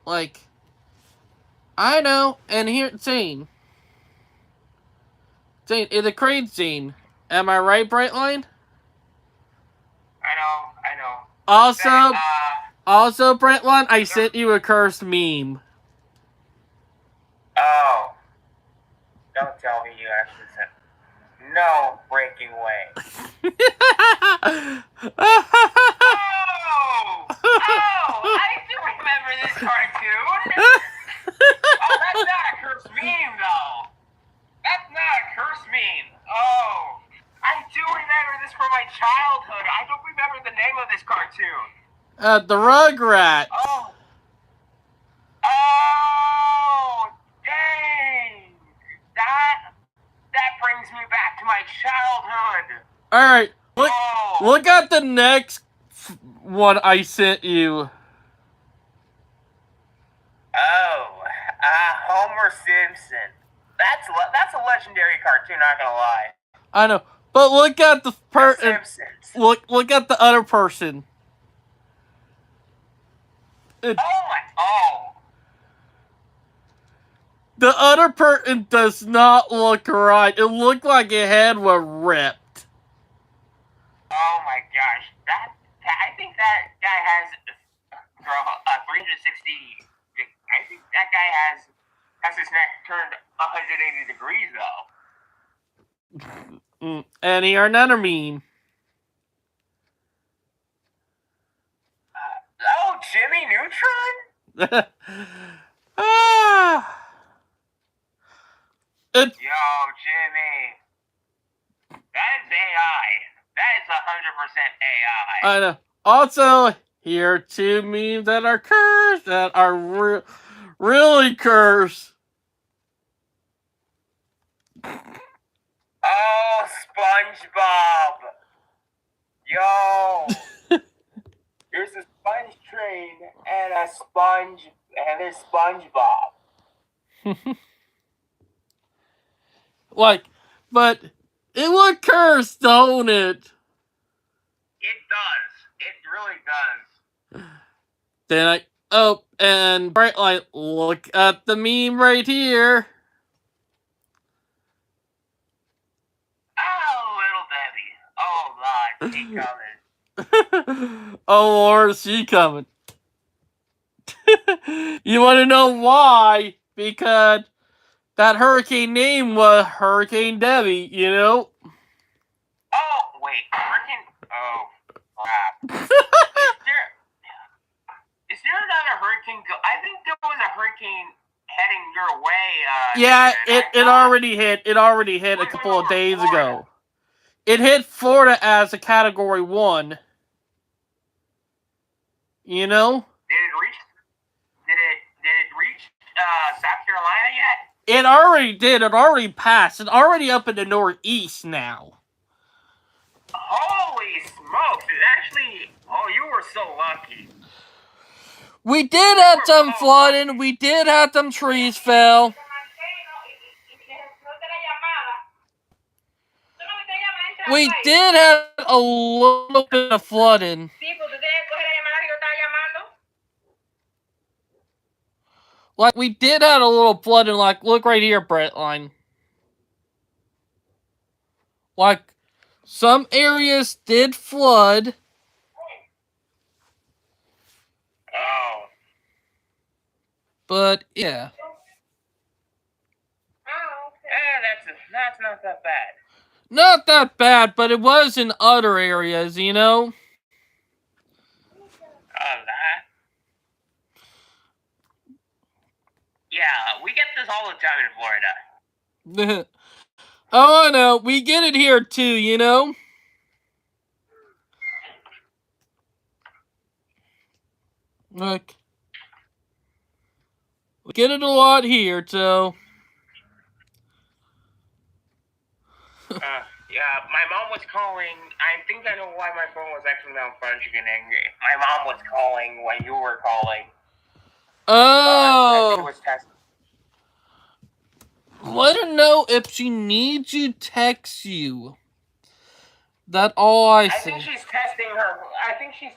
Like, I know, and here, Zane, it's a crazy scene. Am I right, Brightline? I know. Also, Brightline, I sent you a cursed meme. Oh. Don't tell me you actually sent. No breaking way. I do remember this cartoon. Oh, that's not a cursed meme, though. That's not a cursed meme. Oh, I do remember this from my childhood. I don't remember the name of this cartoon. The Rugrats. Oh, dang. That brings me back to my childhood. All right, look at the next one I sent you. Oh, Homer Simpson. That's a legendary cartoon. Not gonna lie. I know, but look at the person. Simpsons. Look at the other person. The other person does not look right. It looked like your head was ripped. Oh my gosh, I think that guy has 360 I think that guy has his neck turned 180 degrees though. And here another meme. Oh, Jimmy Neutron? Ah. Yo, Jimmy. That is AI. That is 100% AI. I know. Also, here are two memes that are cursed, that are really cursed. Oh, SpongeBob. Yo. There's a sponge train and a sponge, and there's SpongeBob. Like, but it would curse, don't it? It does. It really does. Then and bright light, look at the meme right here. Oh, little Debbie. Oh, Lord, she coming. Oh, Lord, she coming. You want to know why? Because that hurricane name was Hurricane Debbie, you know? Oh, wait. Hurricane. Oh, crap. Is there another hurricane? I think there was a hurricane heading your way. Yeah, it already hit. It already hit a couple of days ago. It hit Florida as a Category 1. You know? Did it reach? Did it reach South Carolina yet? It already did. It already passed. It's already up in the Northeast now. Holy smokes! It actually. Oh, you were so lucky. We did have some flooding. We did have some trees fell. We did have a little bit of flooding. Like, we did have a little flooding. Like, look right here, Brightline. Like, some areas did flood. Oh. But, yeah. That's not that bad. Not that bad, but it was in other areas, you know? That. Yeah, we get this all the time in Florida. Oh, no, we get it here too, you know? Like, we get it a lot here, so. Yeah, my mom was calling. I think I know why my phone was actually malfunctioning. My mom was calling when you were calling. Oh. I think it was testing. Let her know if she needs you, text you. That's all I say. I think she's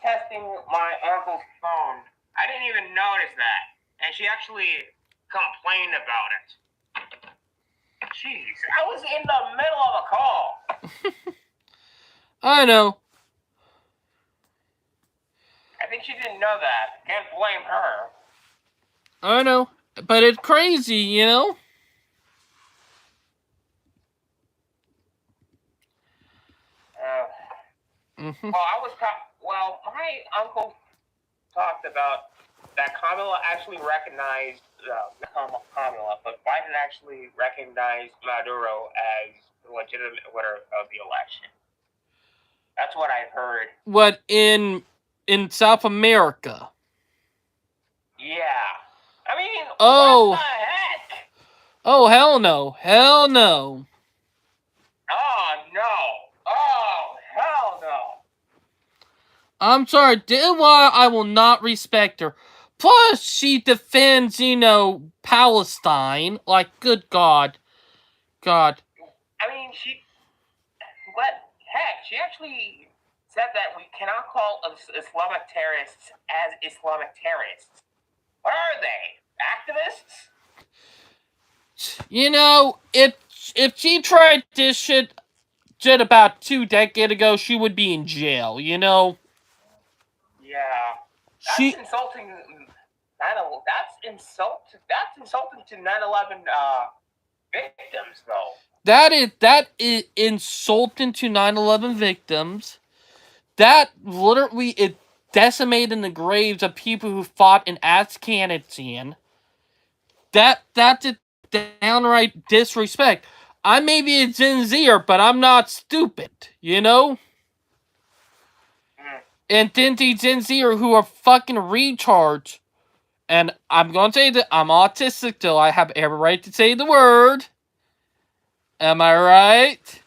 testing my uncle's phone. I didn't even notice that. And she actually complained about it. Jeez, I was in the middle of a call. I know. I think she didn't know that. Can't blame her. I know. But it's crazy, you know? My uncle talked about that Kamala actually recognized Kamala, but Biden actually recognized Maduro as the legitimate winner of the election. That's what I heard. What, in South America? Yeah. I mean, oh. What the heck? Oh, hell no. Hell no. Oh, no. Oh, hell no. I'm sorry, Dilma, I will not respect her. Plus, she defends, you know, Palestine. Like, good God. God. I mean, she actually said that we cannot call Islamic terrorists as Islamic terrorists. What are they? Activists? You know, if she tried this shit about 2 decades ago, she would be in jail, you know? Yeah. That's insulting That's insulting to 9/11 victims, though. That is insulting to 9/11 victims. That literally it decimated the graves of people who fought in Afghanistan. That's a downright disrespect. I may be a Gen Zer, but I'm not stupid, you know? And then the Gen Zer who are fucking retards. And I'm gonna say that I'm autistic till I have every right to say the word. Am I right?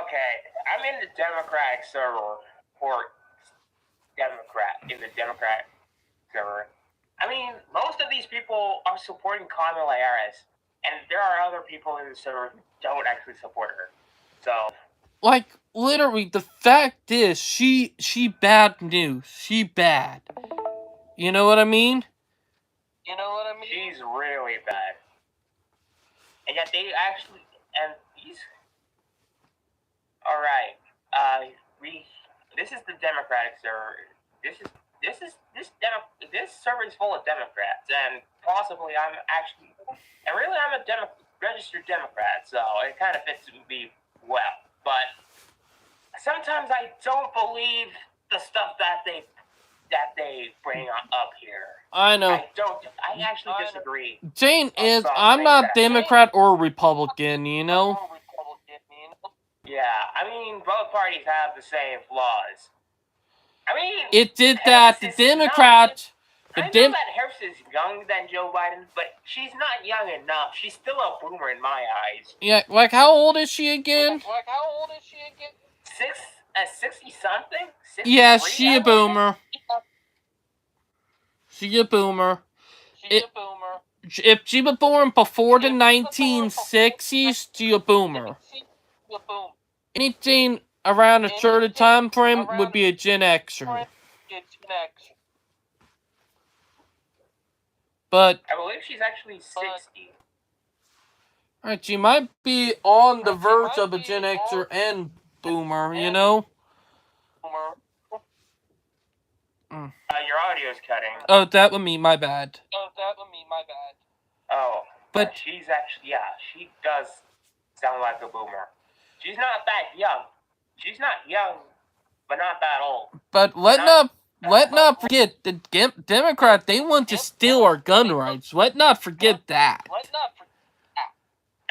Okay, I'm in the Democratic server for in the Democratic server. I mean, most of these people are supporting Kamala Harris, and there are other people in the server who don't actually support her. So, like, literally, the fact is, she bad news. She bad. You know what I mean? She's really bad. And yet they actually, and these, alright, this is the Democratic server. This server is full of Democrats, and possibly I'm a registered Democrat, so it kind of fits me well. But sometimes I don't believe the stuff that they bring up here. I know. I actually disagree. Jane is, I'm not Democrat or Republican, you know? Yeah, I mean, both parties have the same flaws. I mean, it did that. The Democrats. I know that Harris is younger than Joe Biden, but she's not young enough. She's still a boomer in my eyes. Yeah, like how old is she again? 60-something? Yeah, she a boomer. She a boomer. If she was born before the 1960s, she a boomer. Anything around a certain time frame would be a Gen Xer. But I believe she's actually 60. Alright, she might be on the verge of a Gen Xer and boomer, you know? Your audio's cutting. Oh, that was me, my bad. Oh, but she's actually, yeah, she does sound like a boomer. She's not that young. She's not young, but not that old. But let not forget, the Democrats, they want to steal our gun rights. Let not forget that.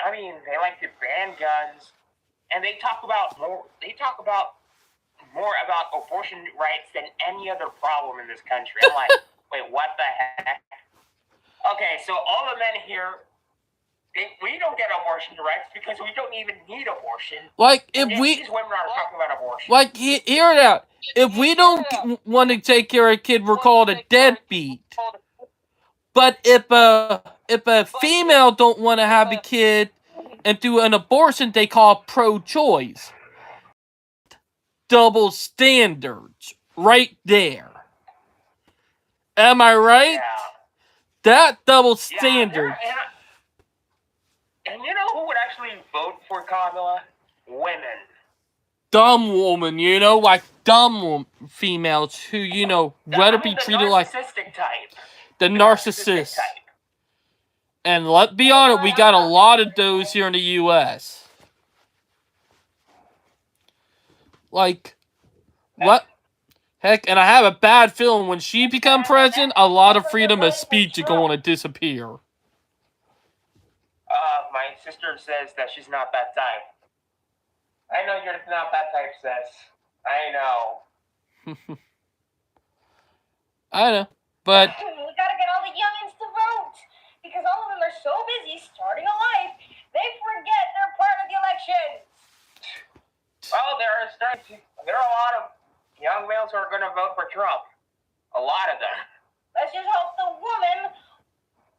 I mean, they like to ban guns, and they talk about more about abortion rights than any other problem in this country. I'm like, wait, what the heck? Okay, so all the men here, we don't get abortion rights because we don't even need abortion. Like, if these women are talking about abortion. Like, hear it out. If we don't want to take care of a kid, we're called a deadbeat. But if a female don't want to have a kid and do an abortion, they call pro-choice. Double standards right there. Am I right? Yeah. That double standard. And you know who would actually vote for Kamala? Women. Dumb woman, you know, like dumb females who, you know, rather be treated like the narcissist. Type. And let's be honest, we got a lot of those here in the U.S. Like, what? Heck, and I have a bad feeling when she becomes president, a lot of freedom of speech is going to disappear. My sister says that she's not that type. I know you're not that type, sis. I know. I know, but... We gotta get all the youngins to vote. Because all of them are so busy starting a life, they forget they're part of the elections. Well, there are a lot of young males who are going to vote for Trump. A lot of them. Let's just hope the woman...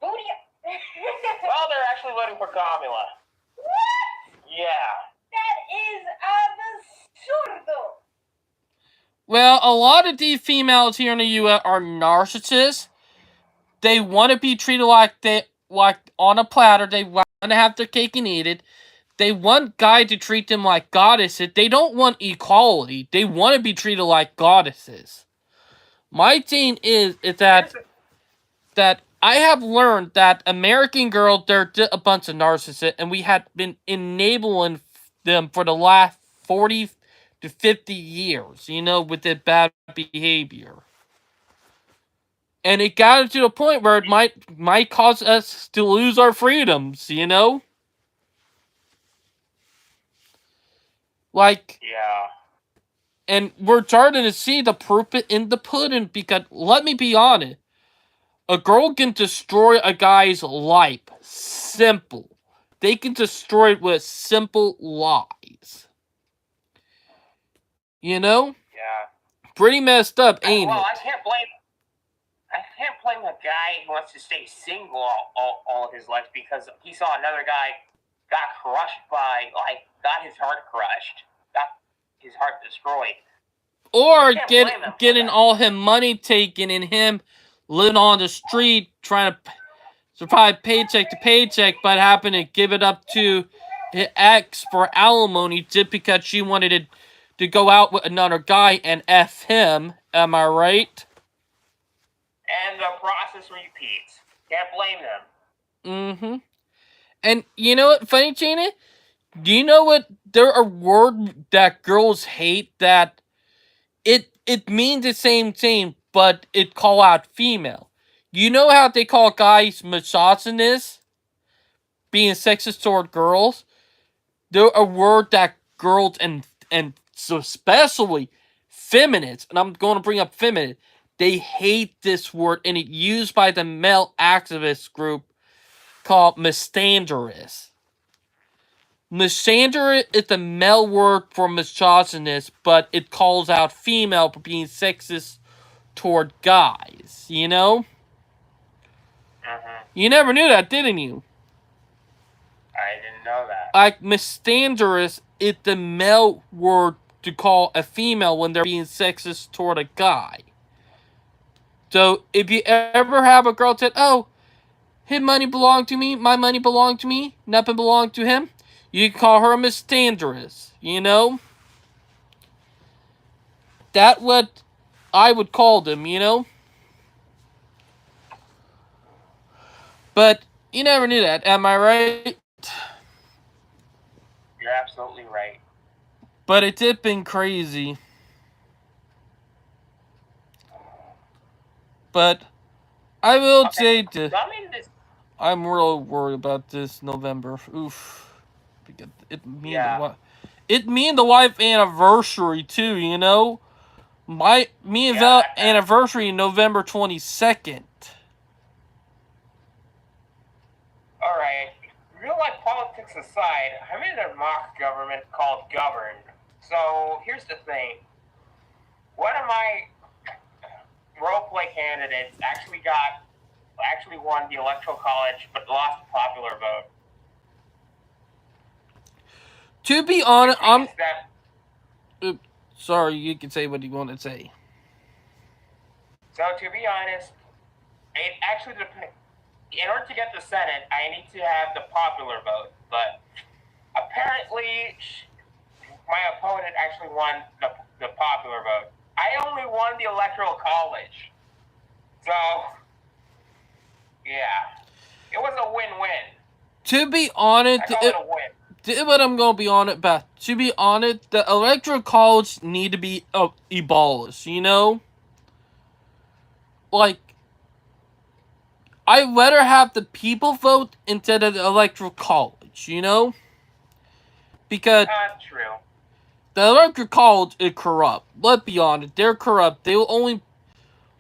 Booty... Well, they're actually voting for Kamala. What? Yeah. That is absurdo. Well, a lot of these females here in the U.S. are narcissists. They want to be treated like on a platter. They want to have their cake and eat it. They want guys to treat them like goddesses. They don't want equality. They want to be treated like goddesses. My thing is Here's that I have learned that American Girl, they're a bunch of narcissists, and we had been enabling them for the last 40 to 50 years, with their bad behavior. And it got to the point where it might cause us to lose our freedoms. Like, yeah. and we're starting to see the proof in the pudding, because, let me be honest, a girl can destroy a guy's life. Simple. They can destroy it with simple lies. Yeah. Pretty messed up, ain't Well, it? I can't blame a guy who wants to stay single all of his life because he saw another guy got got his heart crushed, got his heart destroyed. Or Can't blame him getting all him money taken and him living on the street trying to survive paycheck to paycheck, but happen to give it up to his ex for alimony just because she wanted to go out with another guy and F him. Am I right? And the process repeats. Can't blame them. Mm-hmm. And you know what, funny, Gina? Do you know what? There are words that girls hate that it means the same thing, but it call out female. You know how they call guys misogynist, being sexist toward girls? There are words that girls and so especially feminists, and I'm going to bring up feminist, they hate this word, and it's used by the male activist group called misandrous. Misandrous is the male word for misogynist, but it calls out female for being sexist toward guys, You never knew that, didn't you? I didn't know that. Like, misandrous is the male word to call a female when they're being sexist toward a guy. So, if you ever have a girl that, oh, his money belonged to me, my money belonged to me, nothing belonged to him, you can call her a misandrous, That's what I would call them. But you never knew that, am I right? You're absolutely right. But it's been crazy. But I will say that I'm real worried about this November. Oof. Because it mean the wife anniversary too, Me and Val anniversary November 22nd. Alright. Real life politics aside, I'm in a mock government called Govern. So here's the thing. One of my roleplay candidates actually won the electoral college but lost the popular vote. To be honest, sorry, you can say what you want to say. So to be honest, it actually depends. In order to get the Senate, I need to have the popular vote, but apparently my opponent actually won the popular vote. I only won the electoral college. So, yeah. It was a win-win. To be honest, I call it a win. What I'm gonna be honest about. To be honest, the electoral college need to be abolished. Like, I'd rather have the people vote instead of the electoral college. Because True. the electoral college is corrupt. Let's be honest, they're corrupt. They will only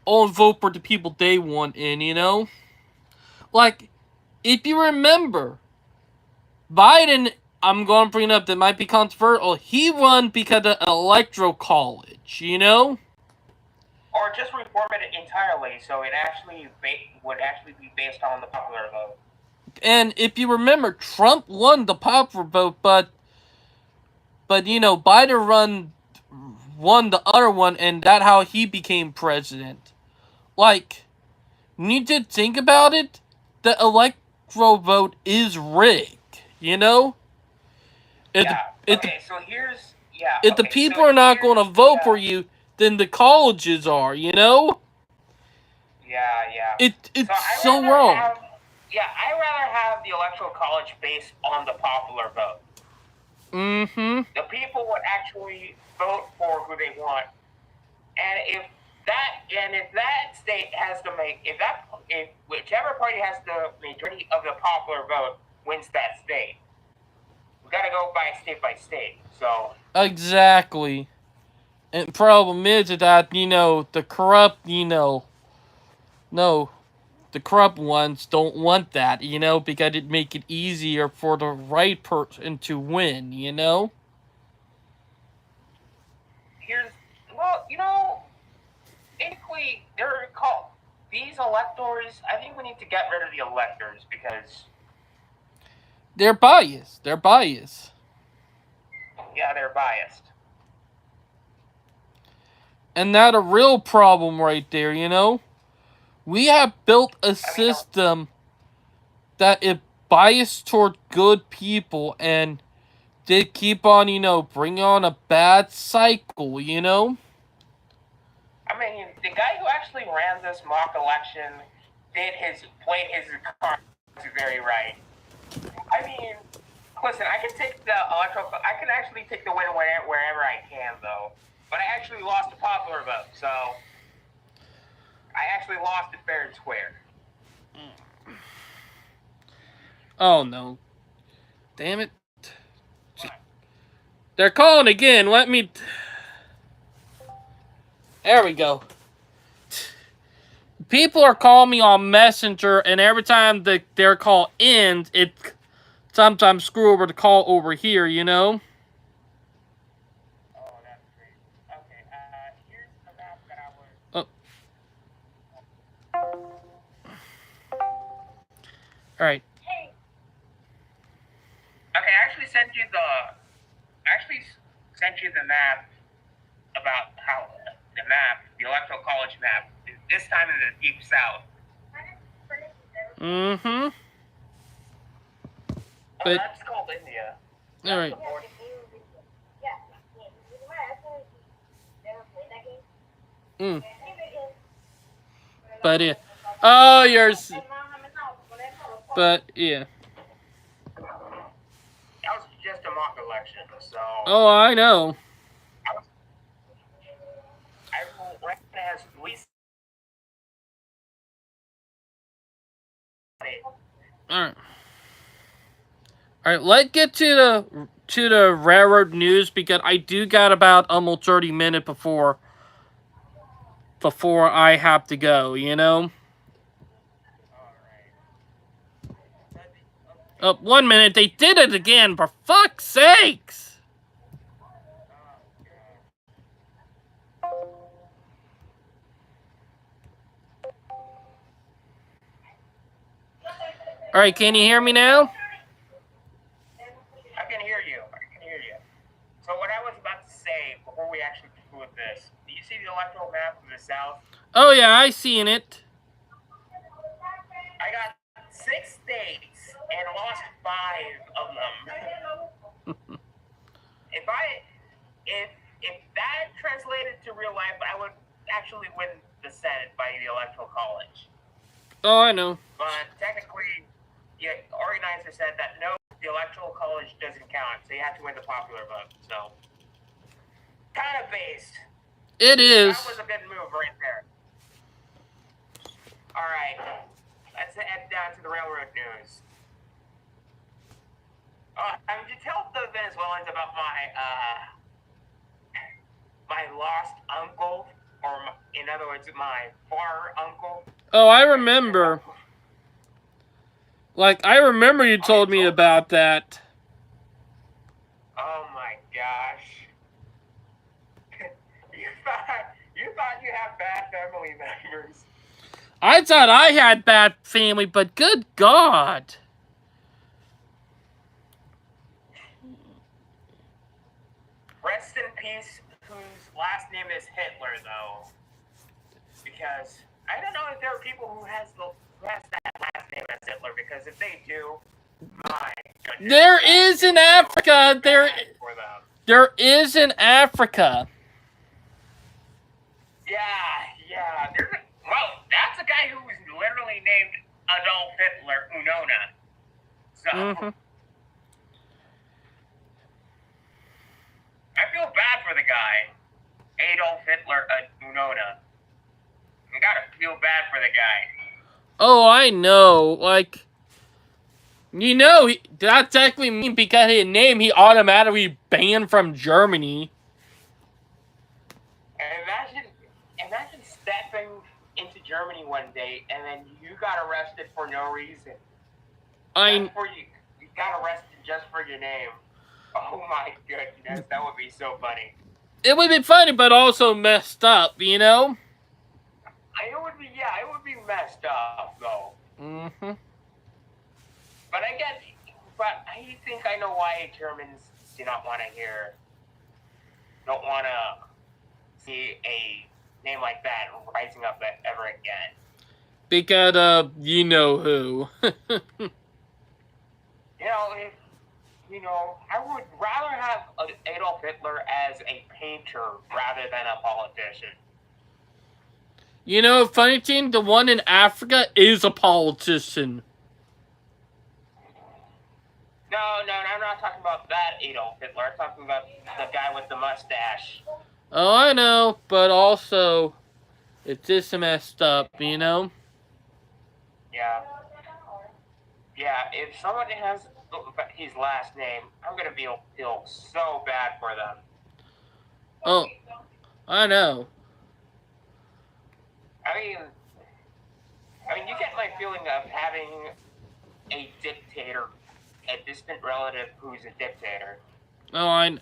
vote for the people they want in. Like, if you remember, Biden, I'm going to bring it up, that might be controversial, he won because of electoral college, Or just reform it entirely so it actually would actually be based on the popular vote. And if you remember, Trump won the popular vote, but Biden won the other one, and that's how he became president. Like, you need to think about it, the electoral vote is rigged, So here's... If the people are not going to vote for you, then the colleges are, Yeah. It's I'd so rather wrong. I'd rather have the electoral college based on the popular vote. Mm-hmm. The people would actually vote for who they want, and if that state has to make if whichever party has the majority of the popular vote wins that state. We got to go by state. So Exactly. And the problem is that, the corrupt, no, the corrupt ones don't want that, because it'd make it easier for the right person to win, here's basically they're called these electors. I think we need to get rid of the electors because They're biased. They're biased. they're biased. And that's a real problem right there, We have built a system that is biased toward good people, and they keep on, bringing on a bad cycle, I mean, the guy who actually ran this mock election played his cards very right. I mean, listen, I can take the I can actually take the win wherever I can, though. But I actually lost the popular vote, so I actually lost it fair and square. Oh no. Damn it. They're calling again. Let me. There we go. People are calling me on Messenger, and every time their call ends, it sometimes screw over the call over here, Oh, that's great. Okay, here's the map that I was. Oh. Alright. Okay, I actually sent you the map about how the electoral college map, this time in the deep south. Mm-hmm. But that's called India. Alright. But yeah. Oh, yours. But yeah. That was just a mock election, so. Oh, I know. I has at least. Alright. Alright, let's get to the railroad news, because I do got about almost 30 minutes before I have to go, Oh, 1 minute, they did it again, for fuck's sakes! Alright, can you hear me now? I can hear you. So what I was about to say before we actually conclude this, do you see the electoral map of the South? Oh yeah, I seen it. I got 6 states and lost 5 of them. if that translated to real life, I would actually win the Senate by the electoral college. Oh, I know. But technically, the organizer said that no, the electoral college doesn't count, so you have to win the popular vote. So, kind of based. It is. That was a good move right there. All right, let's head down to the railroad news. Did you tell the Venezuelans about my lost uncle, or in other words, my far uncle? Oh, I remember. I remember you told me about that. Oh my gosh. You thought you had bad family members. I thought I had bad family, but good God. Rest in peace, whose last name is Hitler, though. Because I don't know if there are people who has that last name as Hitler, because if they do, my goodness. There is in Africa. There is in Africa. Yeah. Well, that's a guy named Adolf Hitler Unona. So I feel bad for the guy, Adolf Hitler Unona. I gotta feel bad for the guy. Oh, I know. Like, you know, that technically means because of his name, he automatically banned from Germany. Imagine stepping into Germany one day and then you got arrested for no reason. You got arrested just for your name. Oh my goodness, that would be so funny. It would be funny, but also messed up, you know? It would be messed up, though. Mm-hmm. But I think I know why Germans don't want to see a name like that rising up ever again. Because you know who. I would rather have Adolf Hitler as a painter rather than a politician. You know, funny thing, the one in Africa is a politician. No, I'm not talking about that Adolf Hitler. I'm talking about the guy with the mustache. Oh, I know, but also, it's just messed up, you know? Yeah. Yeah, if someone has his last name, I'm gonna feel so bad for them. Oh, I know. I mean, you get my feeling of having a dictator, a distant relative who's a dictator. Oh, I'm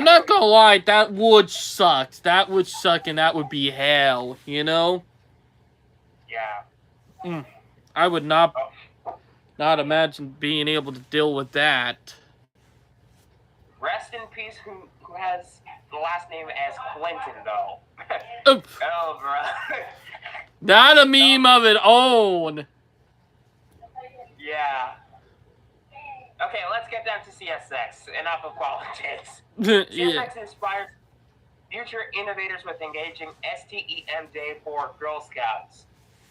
not gonna lie, that would suck. That would suck and that would be hell, you know? Yeah. I would not imagine being able to deal with that. Rest in peace who has the last name as Clinton, though. Oh, bro. Not a meme of its own. Yeah. Okay, let's get down to CSX. Enough of politics. Yeah. CSX inspires future innovators with engaging STEM Day for Girl Scouts.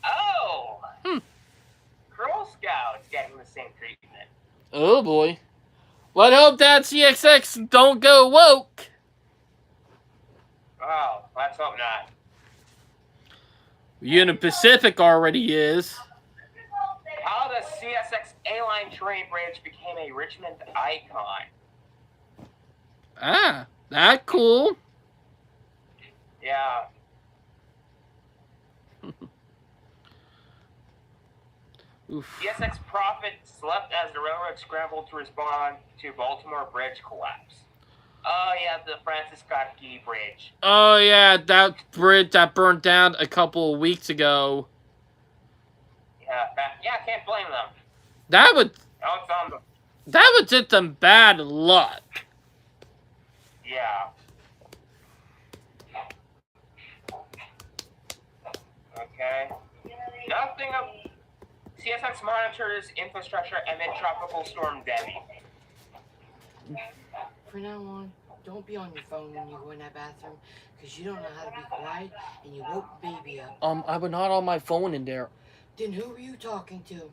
Oh! Girl Scouts getting the same treatment. Oh boy. Let's hope that CSX don't go woke. Oh, let's hope not. Union Pacific already is. How the CSX A-Line train bridge became a Richmond icon. Ah, that cool. Yeah. Oof. CSX profit slept as the railroad scrambled to respond to Baltimore bridge collapse. Oh yeah, the Francis Scott Key Bridge. Oh yeah, that bridge that burned down a couple of weeks ago. Yeah, I can't blame them. That would just some bad luck. Yeah. Okay. Nothing of CSX monitors infrastructure amid tropical storm Debbie. From now on, don't be on your phone when you go in that bathroom, because you don't know how to be quiet, and you woke baby up. I was not on my phone in there. Then who were you talking to?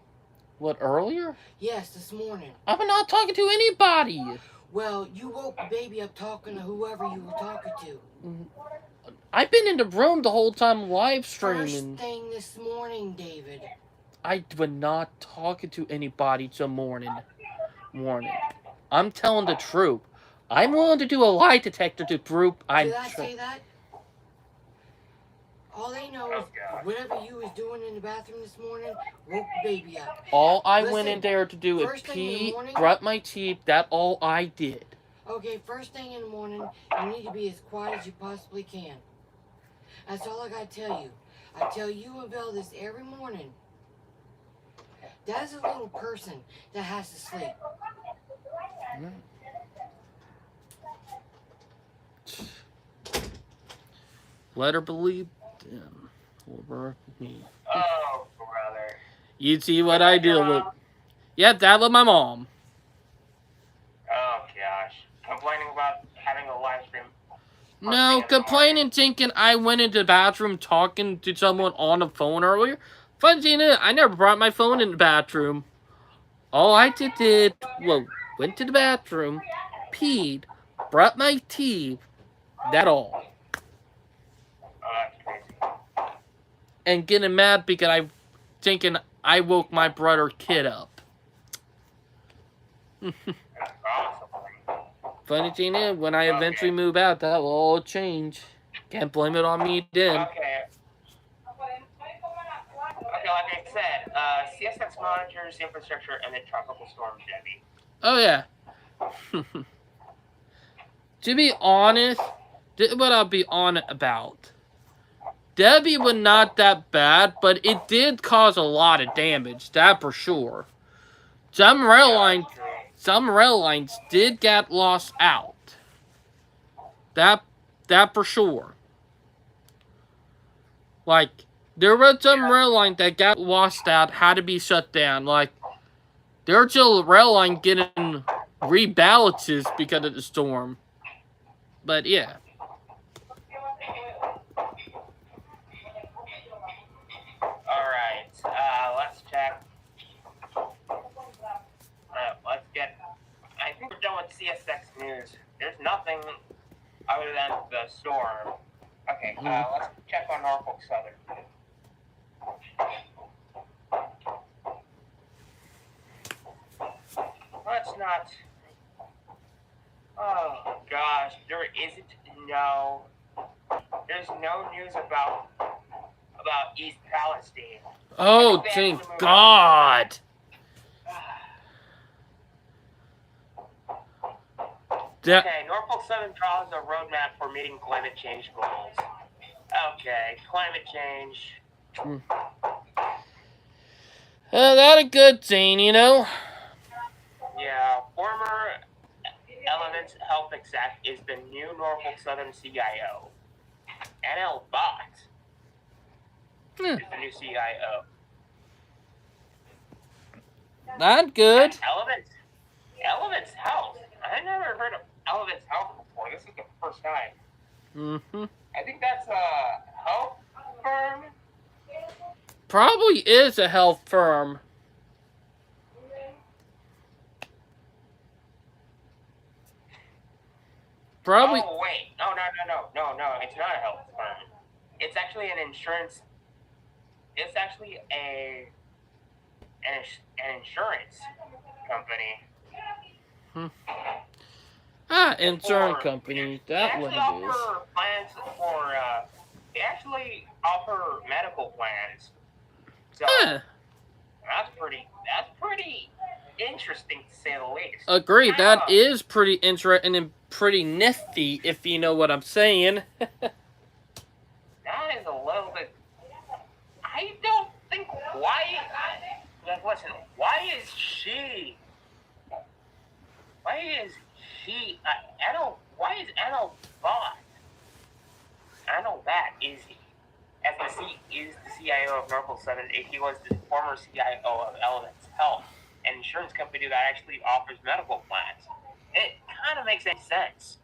What, earlier? Yes, this morning. I was not talking to anybody. Well, you woke baby up talking to whoever you were talking to. I've been in the room the whole time live streaming. First thing this morning, David. I was not talking to anybody till morning. I'm telling the truth. I'm willing to do a lie detector to prove I'm Did I say that? All they know is whatever you was doing in the bathroom this morning woke baby up. All I went in there to do is pee, brush my teeth. That's all I did. Okay, first thing in the morning, you need to be as quiet as you possibly can. That's all I gotta tell you. I tell you and Bill this every morning. That is a little person that has to sleep. Let her believe them over me. Oh, brother. You see what I deal with. Yep, that was my mom. Oh, gosh. Complaining about having a live stream. No, complaining thinking I went into the bathroom talking to someone on the phone earlier. Fun thing is, I never brought my phone in the bathroom. All I did, well, went to the bathroom, peed, brought my tea, that all. Oh, that's crazy. And getting mad because I thinking I woke my brother kid up. That's awesome. Funny thing is, when I eventually move out, that will all change. Can't blame it on me then. Okay. Okay, like I said, CSX monitors infrastructure and the tropical storm Debbie. Oh yeah. To be honest, this is what I'll be honest about. Debbie was not that bad, but it did cause a lot of damage, that for sure. Some rail lines did get lost out. That for sure. Like, there were some rail lines that got lost out, had to be shut down. Like, there's still a rail line getting rebalances because of the storm. But yeah. Alright, let's check. Let's get. I think we're done with CSX news. There's nothing other than the storm. Okay, let's check on Norfolk Southern. Let's not. Oh gosh, there's no news about East Palestine. Oh, thank God. Okay, Norfolk Southern draws a roadmap for meeting climate change goals. Okay, climate change. That a good thing, you know? Yeah, former Elements Health Exec is the new Norfolk Southern CIO. NL Bot is the new CIO. Not good. Elements Health. I never heard of Elements Health before. This is the first time. Mm-hmm. I think that's a health firm. Probably is a health firm. Probably. Oh wait, no, it's not a health firm. It's actually an insurance. It's actually an insurance company. Insurance company. That one it is. They actually offer medical plans. So that's pretty interesting to say the least. Agreed. That is pretty interesting and pretty nifty, if you know what I'm saying. That is a little bit. I don't think why. Listen, why is she? Why is he? Why is Anno Bot? Anno Bat is the CIO of Norfolk Southern. He was the former CIO of Elements Health, an insurance company that actually offers medical plans. It kind of makes any sense.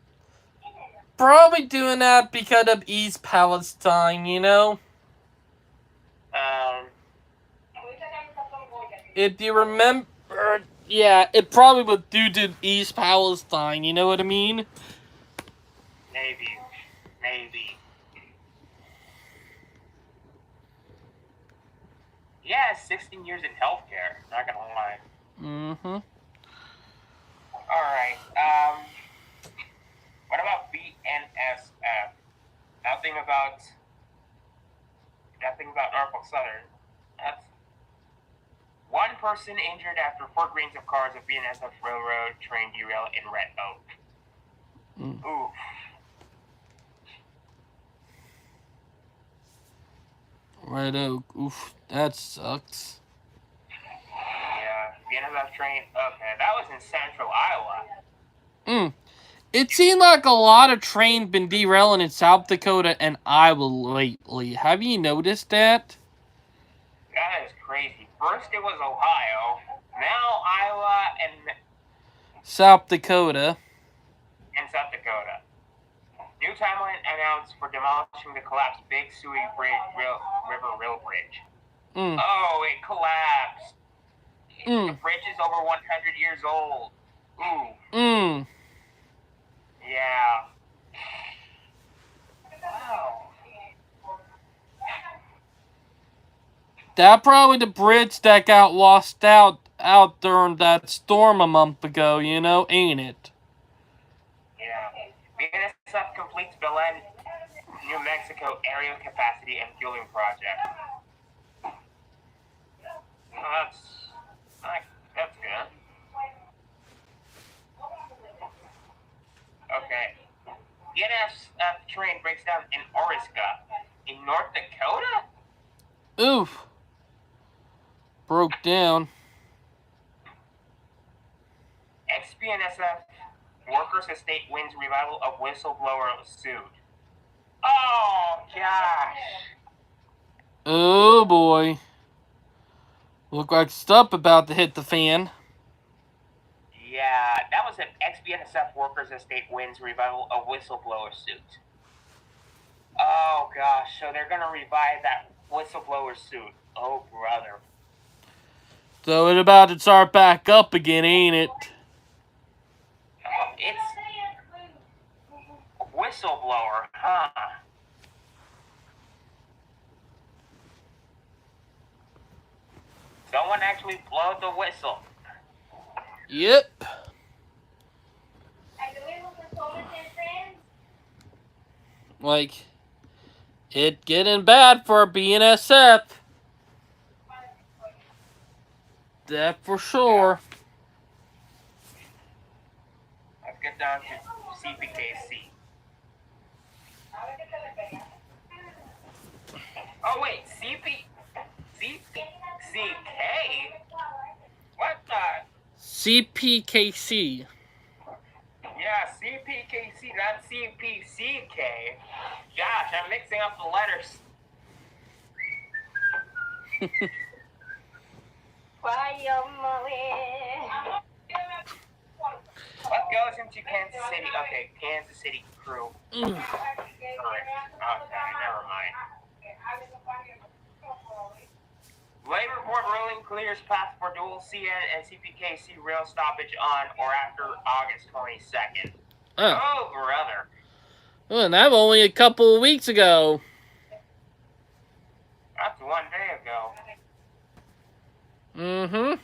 Probably doing that because of East Palestine, you know? If you remember, yeah, it probably was due to East Palestine, you know what I mean? Maybe. Yeah, 16 years in healthcare, not gonna lie. Mm-hmm. Alright, what about BNSF? Nothing about Norfolk Southern. That's one person injured after 4 grains of cars of BNSF railroad train derail in Red Oak. Oof. Red Oak. Oof, that sucks. Yeah, BNSF train. Okay, that was in central Iowa. It seemed like a lot of trains been derailing in South Dakota and Iowa lately. Have you noticed that? That is crazy. First it was Ohio, now Iowa and South Dakota. New timeline announced for demolishing the collapsed Big Sioux River Rail Bridge. Oh, it collapsed. The Mm. bridge is over 100 years old. Ooh. Mm. Yeah. Wow. That probably the bridge that got lost out during that storm a month ago, you know, ain't it? Yeah. BNSF completes Belen, New Mexico area capacity and fueling project. Oh, that's good. Okay. BNSF train breaks down in Oriska, in North Dakota. Oof. Broke down. Ex-BNSF workers' estate wins revival of whistleblower suit. Oh gosh. Oh boy. Look like stuff about to hit the fan. Yeah, that was an ex-BNSF workers' estate wins revival of whistleblower suit. Oh gosh, so they're gonna revive that whistleblower suit. Oh brother. So it's about to start back up again, ain't it? It's whistleblower, huh? Someone actually blew the whistle. Yep. Like, it getting bad for BNSF. That for sure. Let's get down to CPKC. Oh wait, CPCK? What the? CPKC. Yeah, CPKC, not CPCK. Gosh, I'm mixing up the letters. What goes into Kansas City? Okay, Kansas City crew. Mm. Okay, never mind. Labor Board ruling clears path for dual CN and CPKC rail stoppage on or after August 22nd. Oh, brother. Well, and that was only a couple of weeks ago. That's 1 day ago. Mm-hmm.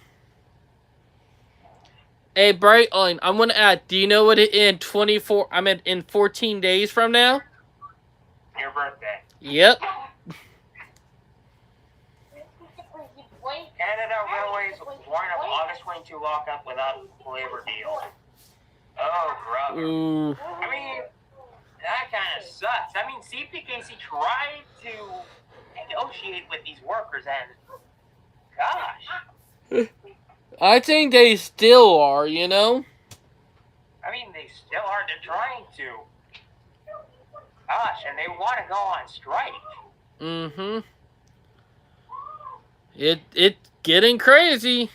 Hey, Brightline, I'm gonna add. Do you know what it in 24? I mean, in 14 days from now. Your birthday. Yep. Canada Railways warn of August 22 lockup without labor deal. Oh, brother. Ooh. I mean, that kind of sucks. I mean, CPKC tried to negotiate with these workers, and gosh. I think they still are. You know. I mean, they still are. They're trying to. Gosh, and they want to go on strike. Mm-hmm. It getting crazy.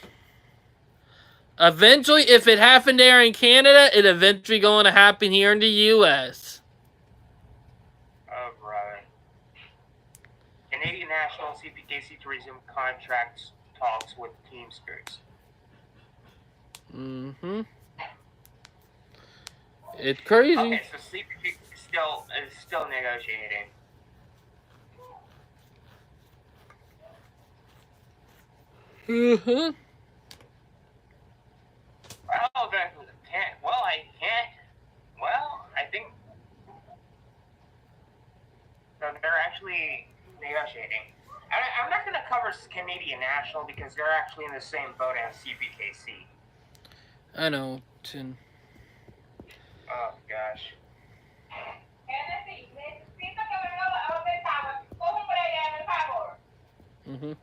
Eventually, if it happened there in Canada, it eventually going to happen here in the U.S. Oh, brother. Canadian National CPKC to resume contracts talks with Teamsters. Mm-hmm. It's crazy. Okay, so CPKC is still negotiating. Mm-hmm. I think. So they're actually negotiating. I'm not going to cover Canadian National because they're actually in the same boat as CPKC. I know, Tin. Oh, gosh. Mm-hmm.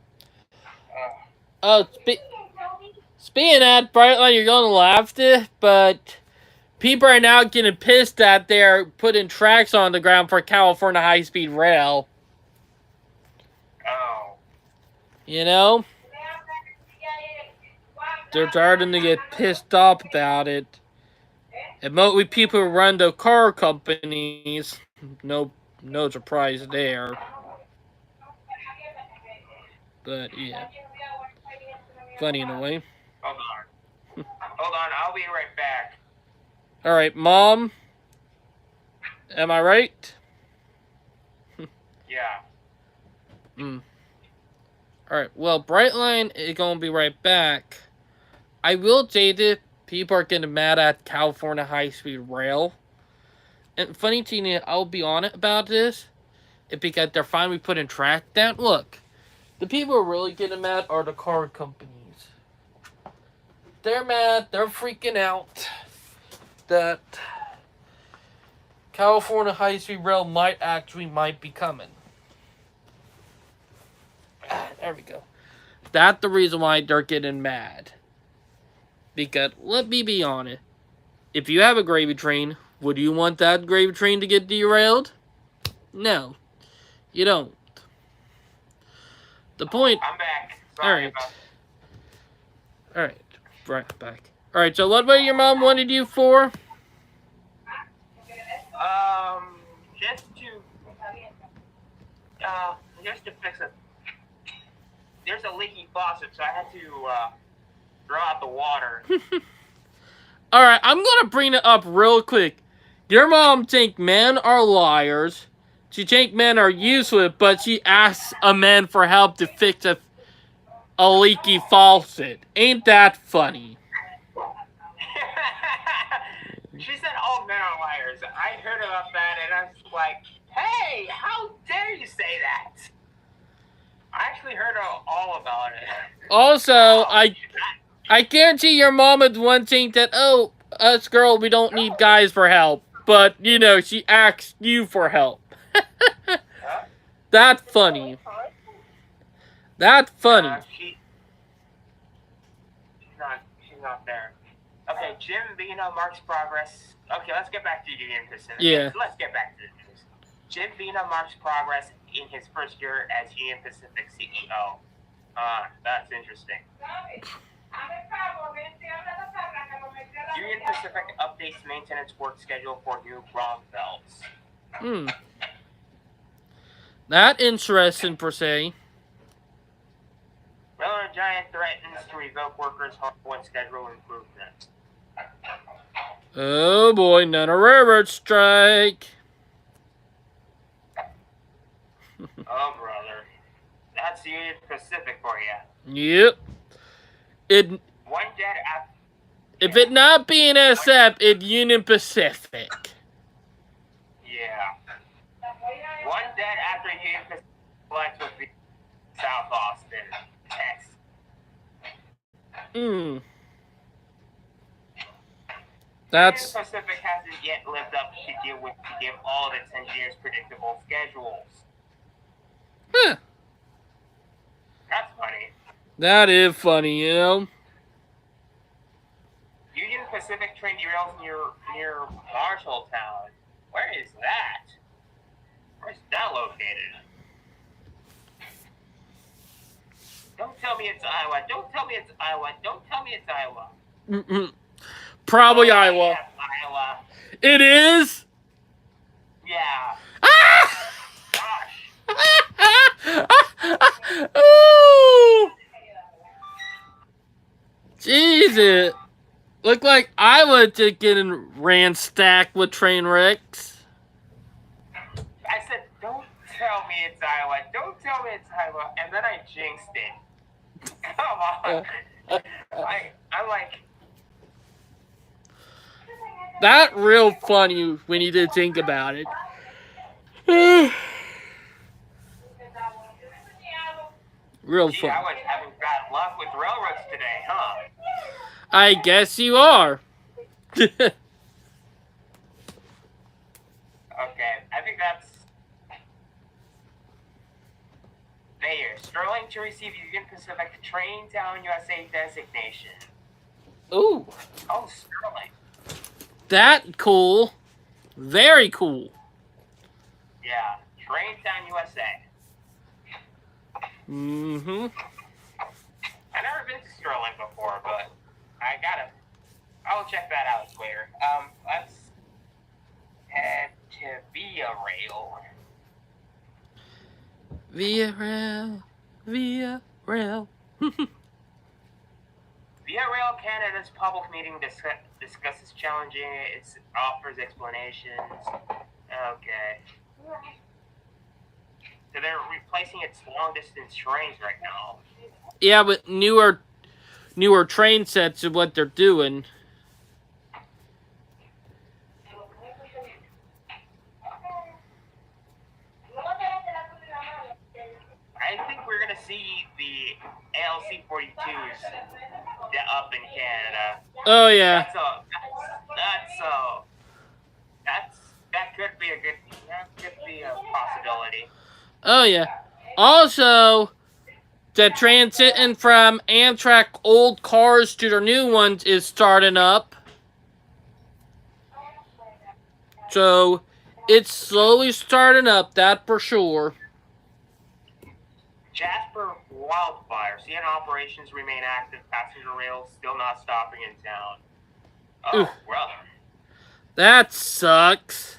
Oh, speaking of that, Brightline, you're going to laugh at, but people are now getting pissed that they're putting tracks on the ground for California high-speed rail. Oh. You know? They're starting to get pissed off about it. And mostly people who run the car companies, no surprise there. But yeah, funny in a way. Hold on. Hold on, I'll be right back. All right, Mom. Am I right? Yeah. Mm. All right. Well, Brightline is gonna be right back. I will say that people are getting mad at California High Speed Rail. And funny thing is, I'll be honest about this. It's because they're finally putting track down. Look, the people who are really getting mad are the car companies. They're mad. They're freaking out that California High Speed Rail might be coming. There we go. That's the reason why they're getting mad. Because, let me be honest, if you have a gravy train, would you want that gravy train to get derailed? No, you don't. The point... I'm back. Sorry about Alright, right back. Alright, so what your mom wanted you for? Just to fix it. There's a leaky faucet, so I had to draw out the water. Alright, I'm gonna bring it up real quick. Your mom think men are liars. She think men are useless, but she asks a man for help to fix a leaky faucet. Ain't that funny? She said all men are liars. I heard about that, and I was like, hey, how dare you say that? I actually heard all about it. Also, I guarantee your mom is one thing that, oh, us girl, we don't need guys for help. But, you know, she asks you for help. That's funny. That's funny. She's not there. Okay, Jim Vino marks progress. Okay, let's get back to Union Pacific. Yeah. Let's get back to the news. Jim Vino marks progress in his first year as Union Pacific CEO. That's interesting. Union Pacific updates maintenance work schedule for new ground belts. That interesting, per se. Railroad giant threatens to revoke workers' hard-won schedule improvements. Oh boy, another railroad strike. Oh, brother. That's Union Pacific for you. Yep. One dead after... If it not being SF, it's Union Pacific. Yeah. One dead after Union Pacific collects with the South Austin, Texas. That's... Union Pacific hasn't yet lived up to give all of its engineers predictable schedules. Huh. That's funny. That is funny, you know? Union Pacific train derails near Marshalltown. Where is that? Where's that located? Don't tell me it's Iowa. Don't tell me it's Iowa. Don't tell me it's Iowa. Probably Iowa. Yes, Iowa. It is? Yeah. Ah! Gosh. Ooh! Jesus. Look like Iowa just getting ransacked with train wrecks. I said, don't tell me it's Iowa. Don't tell me it's Iowa. And then I jinxed it. Come on. I'm like... That real funny when you did think about it. Real Gee, fun. I was having bad luck with railroads today, huh? I guess you are. Okay, I think that's... There. Sterling to receive Union Pacific Train Town USA designation. Ooh. Oh, Sterling. That cool. Very cool. Yeah, Train Town USA. Mm-hmm. I've never been to Sterling before, but I'll check that out later. Let's head to Via Rail. Via rail, via rail. Via Rail Canada's public meeting discusses challenging it, offers explanations. Okay. So they're replacing its long-distance trains right now. Yeah, but newer train sets is what they're doing. I think we're gonna see the ALC 42s up in Canada. Oh yeah. That could be a possibility. Oh yeah. Also, the transiting from Amtrak old cars to their new ones is starting up. So, it's slowly starting up, that for sure. Jasper wildfire. CN operations remain active. Passenger rails still not stopping in town. Oh, Oof. brother. That sucks.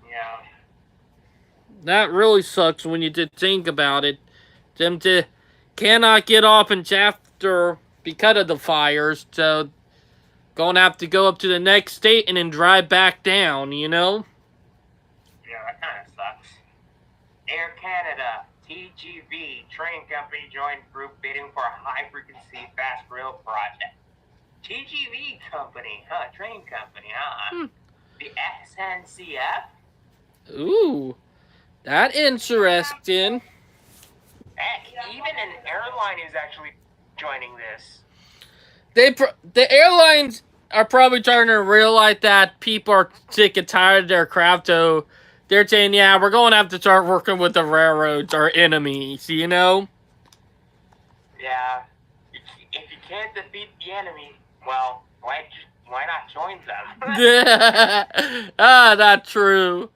Yeah. That really sucks when you did think about it. Them cannot get off in Jasper because of the fires, so gonna have to go up to the next state and then drive back down, you know? Yeah, that kind of sucks. Air Canada, TGV, train company joined group bidding for a high-frequency fast rail project. TGV company, train company, The SNCF? Ooh, that interesting. Heck, even an airline is actually joining this. The airlines are probably trying to realize that people are sick and tired of their craft, so they're saying, yeah, we're going to have to start working with the railroads, our enemies, you know? Yeah. If you can't defeat the enemy, well, why not join them? That's true.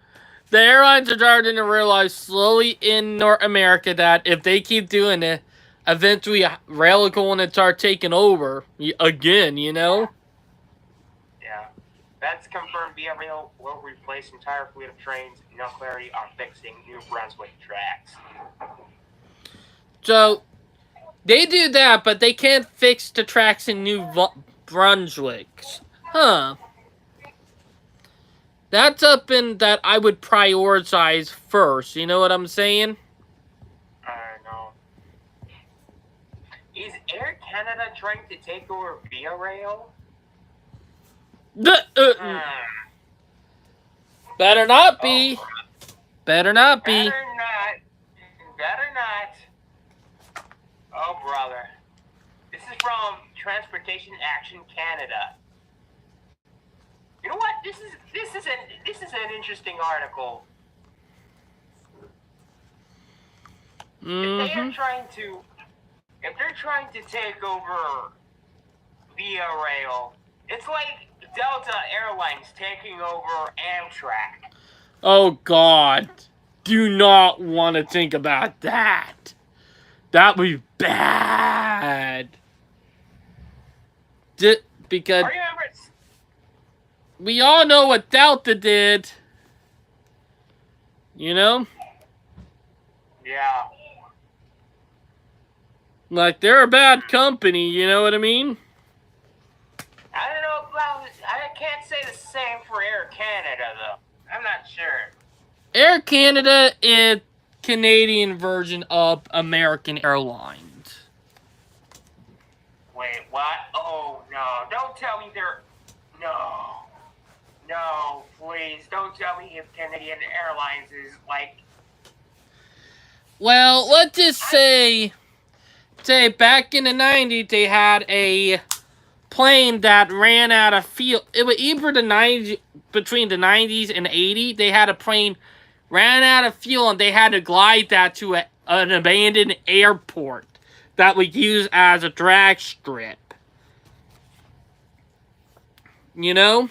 The airlines are starting to realize slowly in North America that if they keep doing it, eventually rail is going to start taking over again, you know? Yeah. That's confirmed Via Rail will replace entire fleet of trains. No clarity on fixing New Brunswick tracks. So, they do that, but they can't fix the tracks in New Brunswick. Huh. That's something that I would prioritize first, you know what I'm saying? I don't know. Is Air Canada trying to take over Via Rail? Better not be. Better not be. Better not. Oh, brother. This is from Transportation Action Canada. You know what? This is an interesting article. Mm-hmm. If they're trying to take over Via Rail, it's like Delta Airlines taking over Amtrak. Oh, God. Do not want to think about that. That would be bad. Because we all know what Delta did. You know? Yeah. Like, they're a bad company, you know what I mean? I don't know about... I can't say the same for Air Canada, though. I'm not sure. Air Canada is Canadian version of American Airlines. Wait, what? Oh, no. Don't tell me they're... No. No, please. Don't tell me if Canadian Airlines is, like... Well, let's just say back in the 90s, they had a plane that ran out of fuel. It was either the 90s, between the 90s and the 80s, they had a plane ran out of fuel and they had to glide that to an abandoned airport that was used as a drag strip. You know?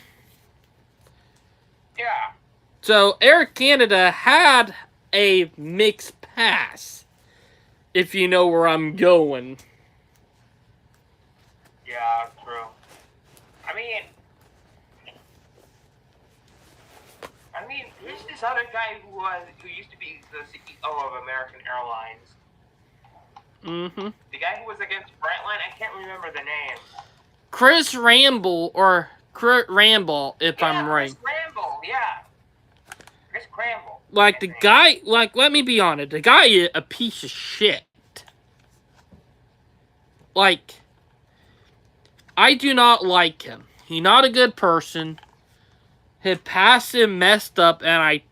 Yeah. So, Air Canada had a mixed pass, if you know where I'm going. Yeah, true. I mean, who's this other guy who used to be the CEO of American Airlines? Mm-hmm. The guy who was against Brightline, I can't remember the name. Chris Ramble or Kurt Ramble, if I'm right. Chris Ramble, yeah. Chris Cramble. Like the guy, like let me be honest, the guy is a piece of shit. Like, I do not like him. He's not a good person. His passive messed up, and I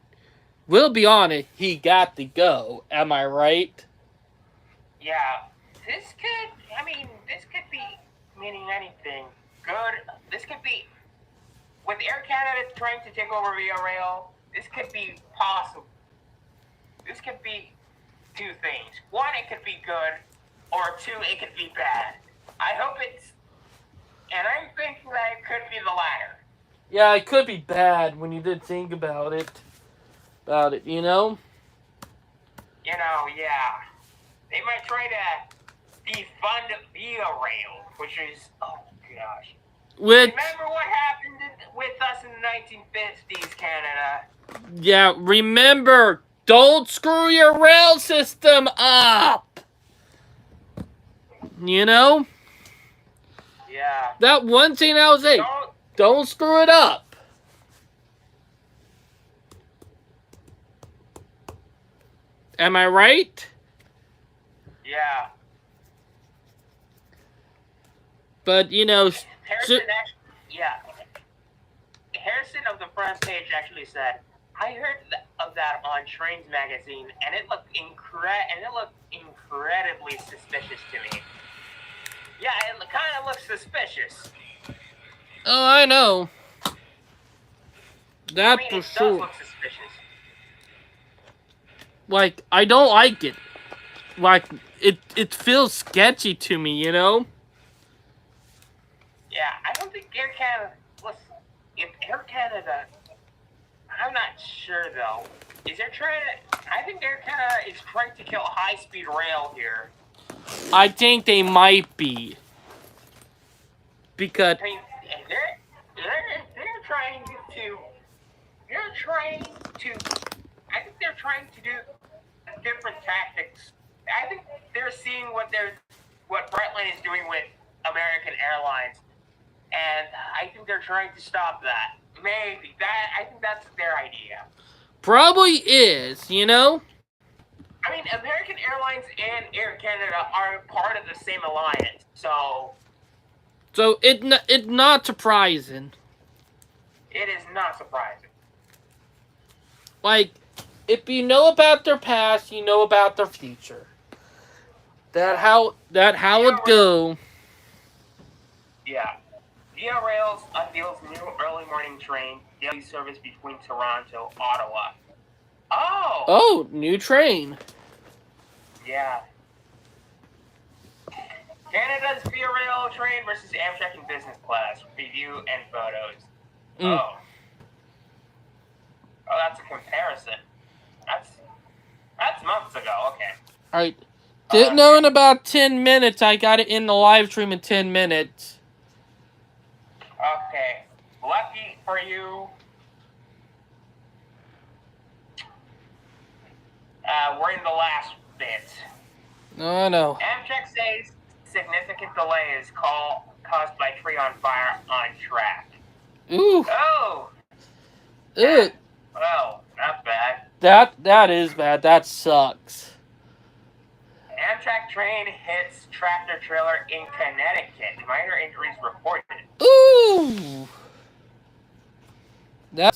will be honest, he got to go. Am I right? Yeah. This could be meaning anything. Good. This could be, with Air Canada trying to take over Via Rail, this could be possible. This could be two things. One, it could be good, or two, it could be bad. I hope it's, and I'm thinking that it could be the latter. Yeah, it could be bad when you did think about it. You know? Yeah. They might try to defund Via Rail, which is, oh gosh. Which, Remember what happened with us in the 1950s, Canada? yeah, remember, don't screw your rail system up! You know? Yeah. That one thing I was saying, don't screw it up. Am I right? Yeah. But, you know... Harrison of the front page actually said, I heard of that on Trains magazine, and it looked incredibly suspicious to me. Yeah, it kind of looks suspicious. Oh, I know. That for it sure. does look suspicious. Like, I don't like it. Like, it feels sketchy to me, you know? Yeah, I don't think Air Canada... Listen, if Air Canada... I'm not sure, though. I think Air Canada is trying to kill high-speed rail here. I think they might be. Because... I mean, they're trying to... I think they're trying to do different tactics. I think they're seeing what Brightline is doing with American Airlines, and I think they're trying to stop that. Maybe I think that's their idea. Probably is, you know? I mean, American Airlines and Air Canada are part of the same alliance, so it's not surprising. it is not surprising. Like, if you know about their past, you know about their future. That how it go. Yeah. Via Rails unveils new early morning train daily service between Toronto, Ottawa. Oh! Oh, new train. Yeah. Canada's Via Rail train versus Amtrak in business class. Review and photos. Oh. Oh, that's a comparison. That's months ago. Okay. Alright. Didn't know in about 10 minutes. I got it in the live stream in 10 minutes. Okay. Lucky for you. We're in the last bit. Oh, no. Amtrak says significant delay is caused by tree on fire on track. Ooh. Oh. Ew. Well, not bad. That is bad. That sucks. Amtrak train hits tractor trailer in Connecticut. Minor injuries reported. Ooh. That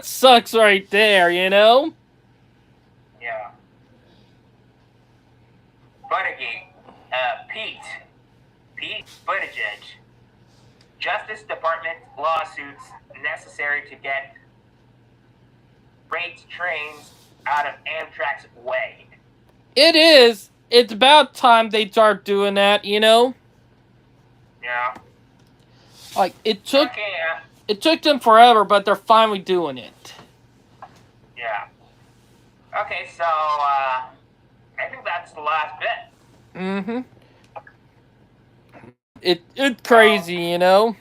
sucks right there, you know? Yeah. Buttigieg. Pete Buttigieg. Justice Department lawsuits necessary to get freight trains out of Amtrak's way. It is. It's about time they start doing that, you know? Yeah. Like, it took them forever, but they're finally doing it. Yeah. Okay, so, I think that's the last bit. Mm-hmm. It's crazy, you know?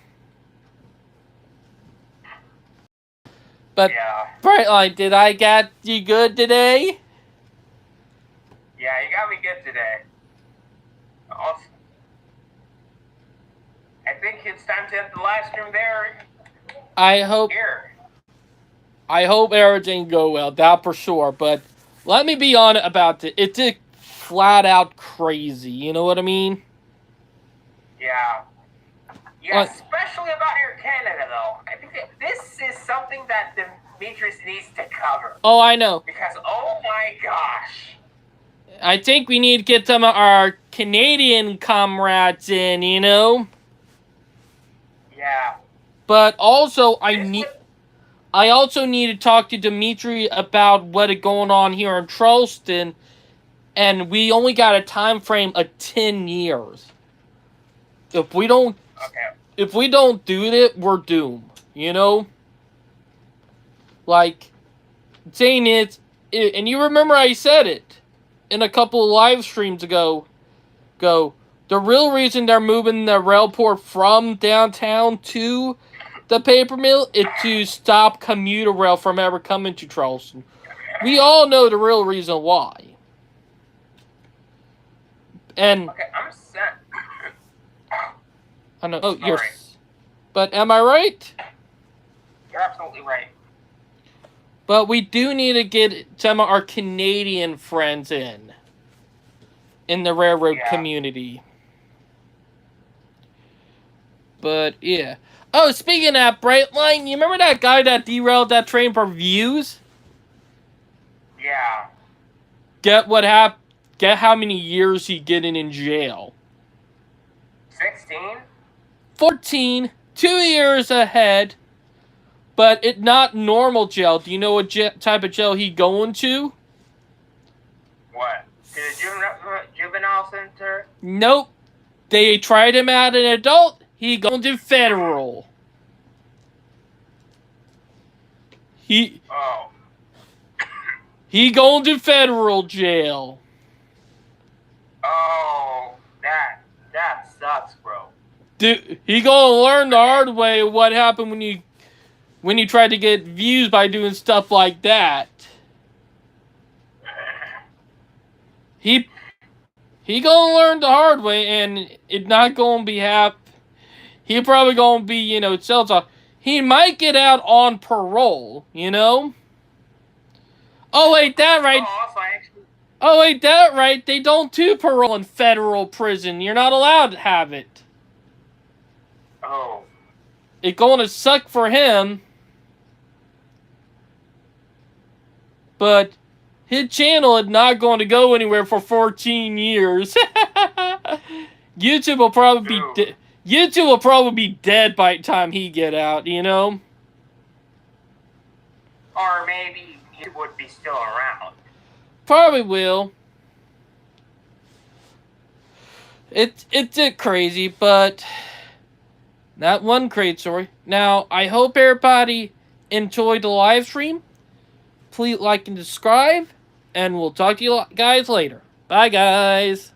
But, yeah. Brightline, did I get you good today? Yeah, you got me good today. Also, I think it's time to end the live stream there. I hope Here. everything go well, that for sure. But let me be honest about it. It's just flat out crazy. You know what I mean? Yeah. Yeah, especially about Air Canada, though. I think this is something that Demetrius needs to cover. Oh, I know. Because, oh my gosh. I think we need to get some of our Canadian comrades in, you know? Yeah. But also, I also need to talk to Dimitri about what is going on here in Charleston, and we only got a time frame of 10 years. If we don't do it, we're doomed, you know? Like, saying it, and you remember I said it in a couple of live streams ago, the real reason they're moving the railport from downtown to the paper mill is to stop commuter rail from ever coming to Charleston. We all know the real reason why. And Okay, I'm set. I know. Oh, Sorry. But am I right? You're absolutely right. But we do need to get some of our Canadian friends in the railroad community. But yeah. Oh, speaking of that, Brightline, you remember that guy that derailed that train for views? Yeah. Get what happened? Get how many years he getting in jail? 16? 14. 2 years ahead. But it's not normal jail. Do you know what type of jail he going to? What? To the juvenile center? Nope. They tried him out an adult. He going to federal. Oh. He going to federal jail. Oh, that sucks, bro. Dude, he gonna learn the hard way what happened when you tried to get views by doing stuff like that. He gonna learn the hard way, and it's not gonna be happy. He probably gonna be, you know, sells off. He might get out on parole, you know. Oh wait, that right. Oh wait, that right. They don't do parole in federal prison. You're not allowed to have it. Oh. It's gonna suck for him. But his channel is not going to go anywhere for 14 years. YouTube will probably be YouTube will probably be dead by the time he get out, you know? Or maybe he would be still around. Probably will. It's crazy, but not one great story. Now, I hope everybody enjoyed the live stream. Please like and subscribe, and we'll talk to you guys later. Bye, guys.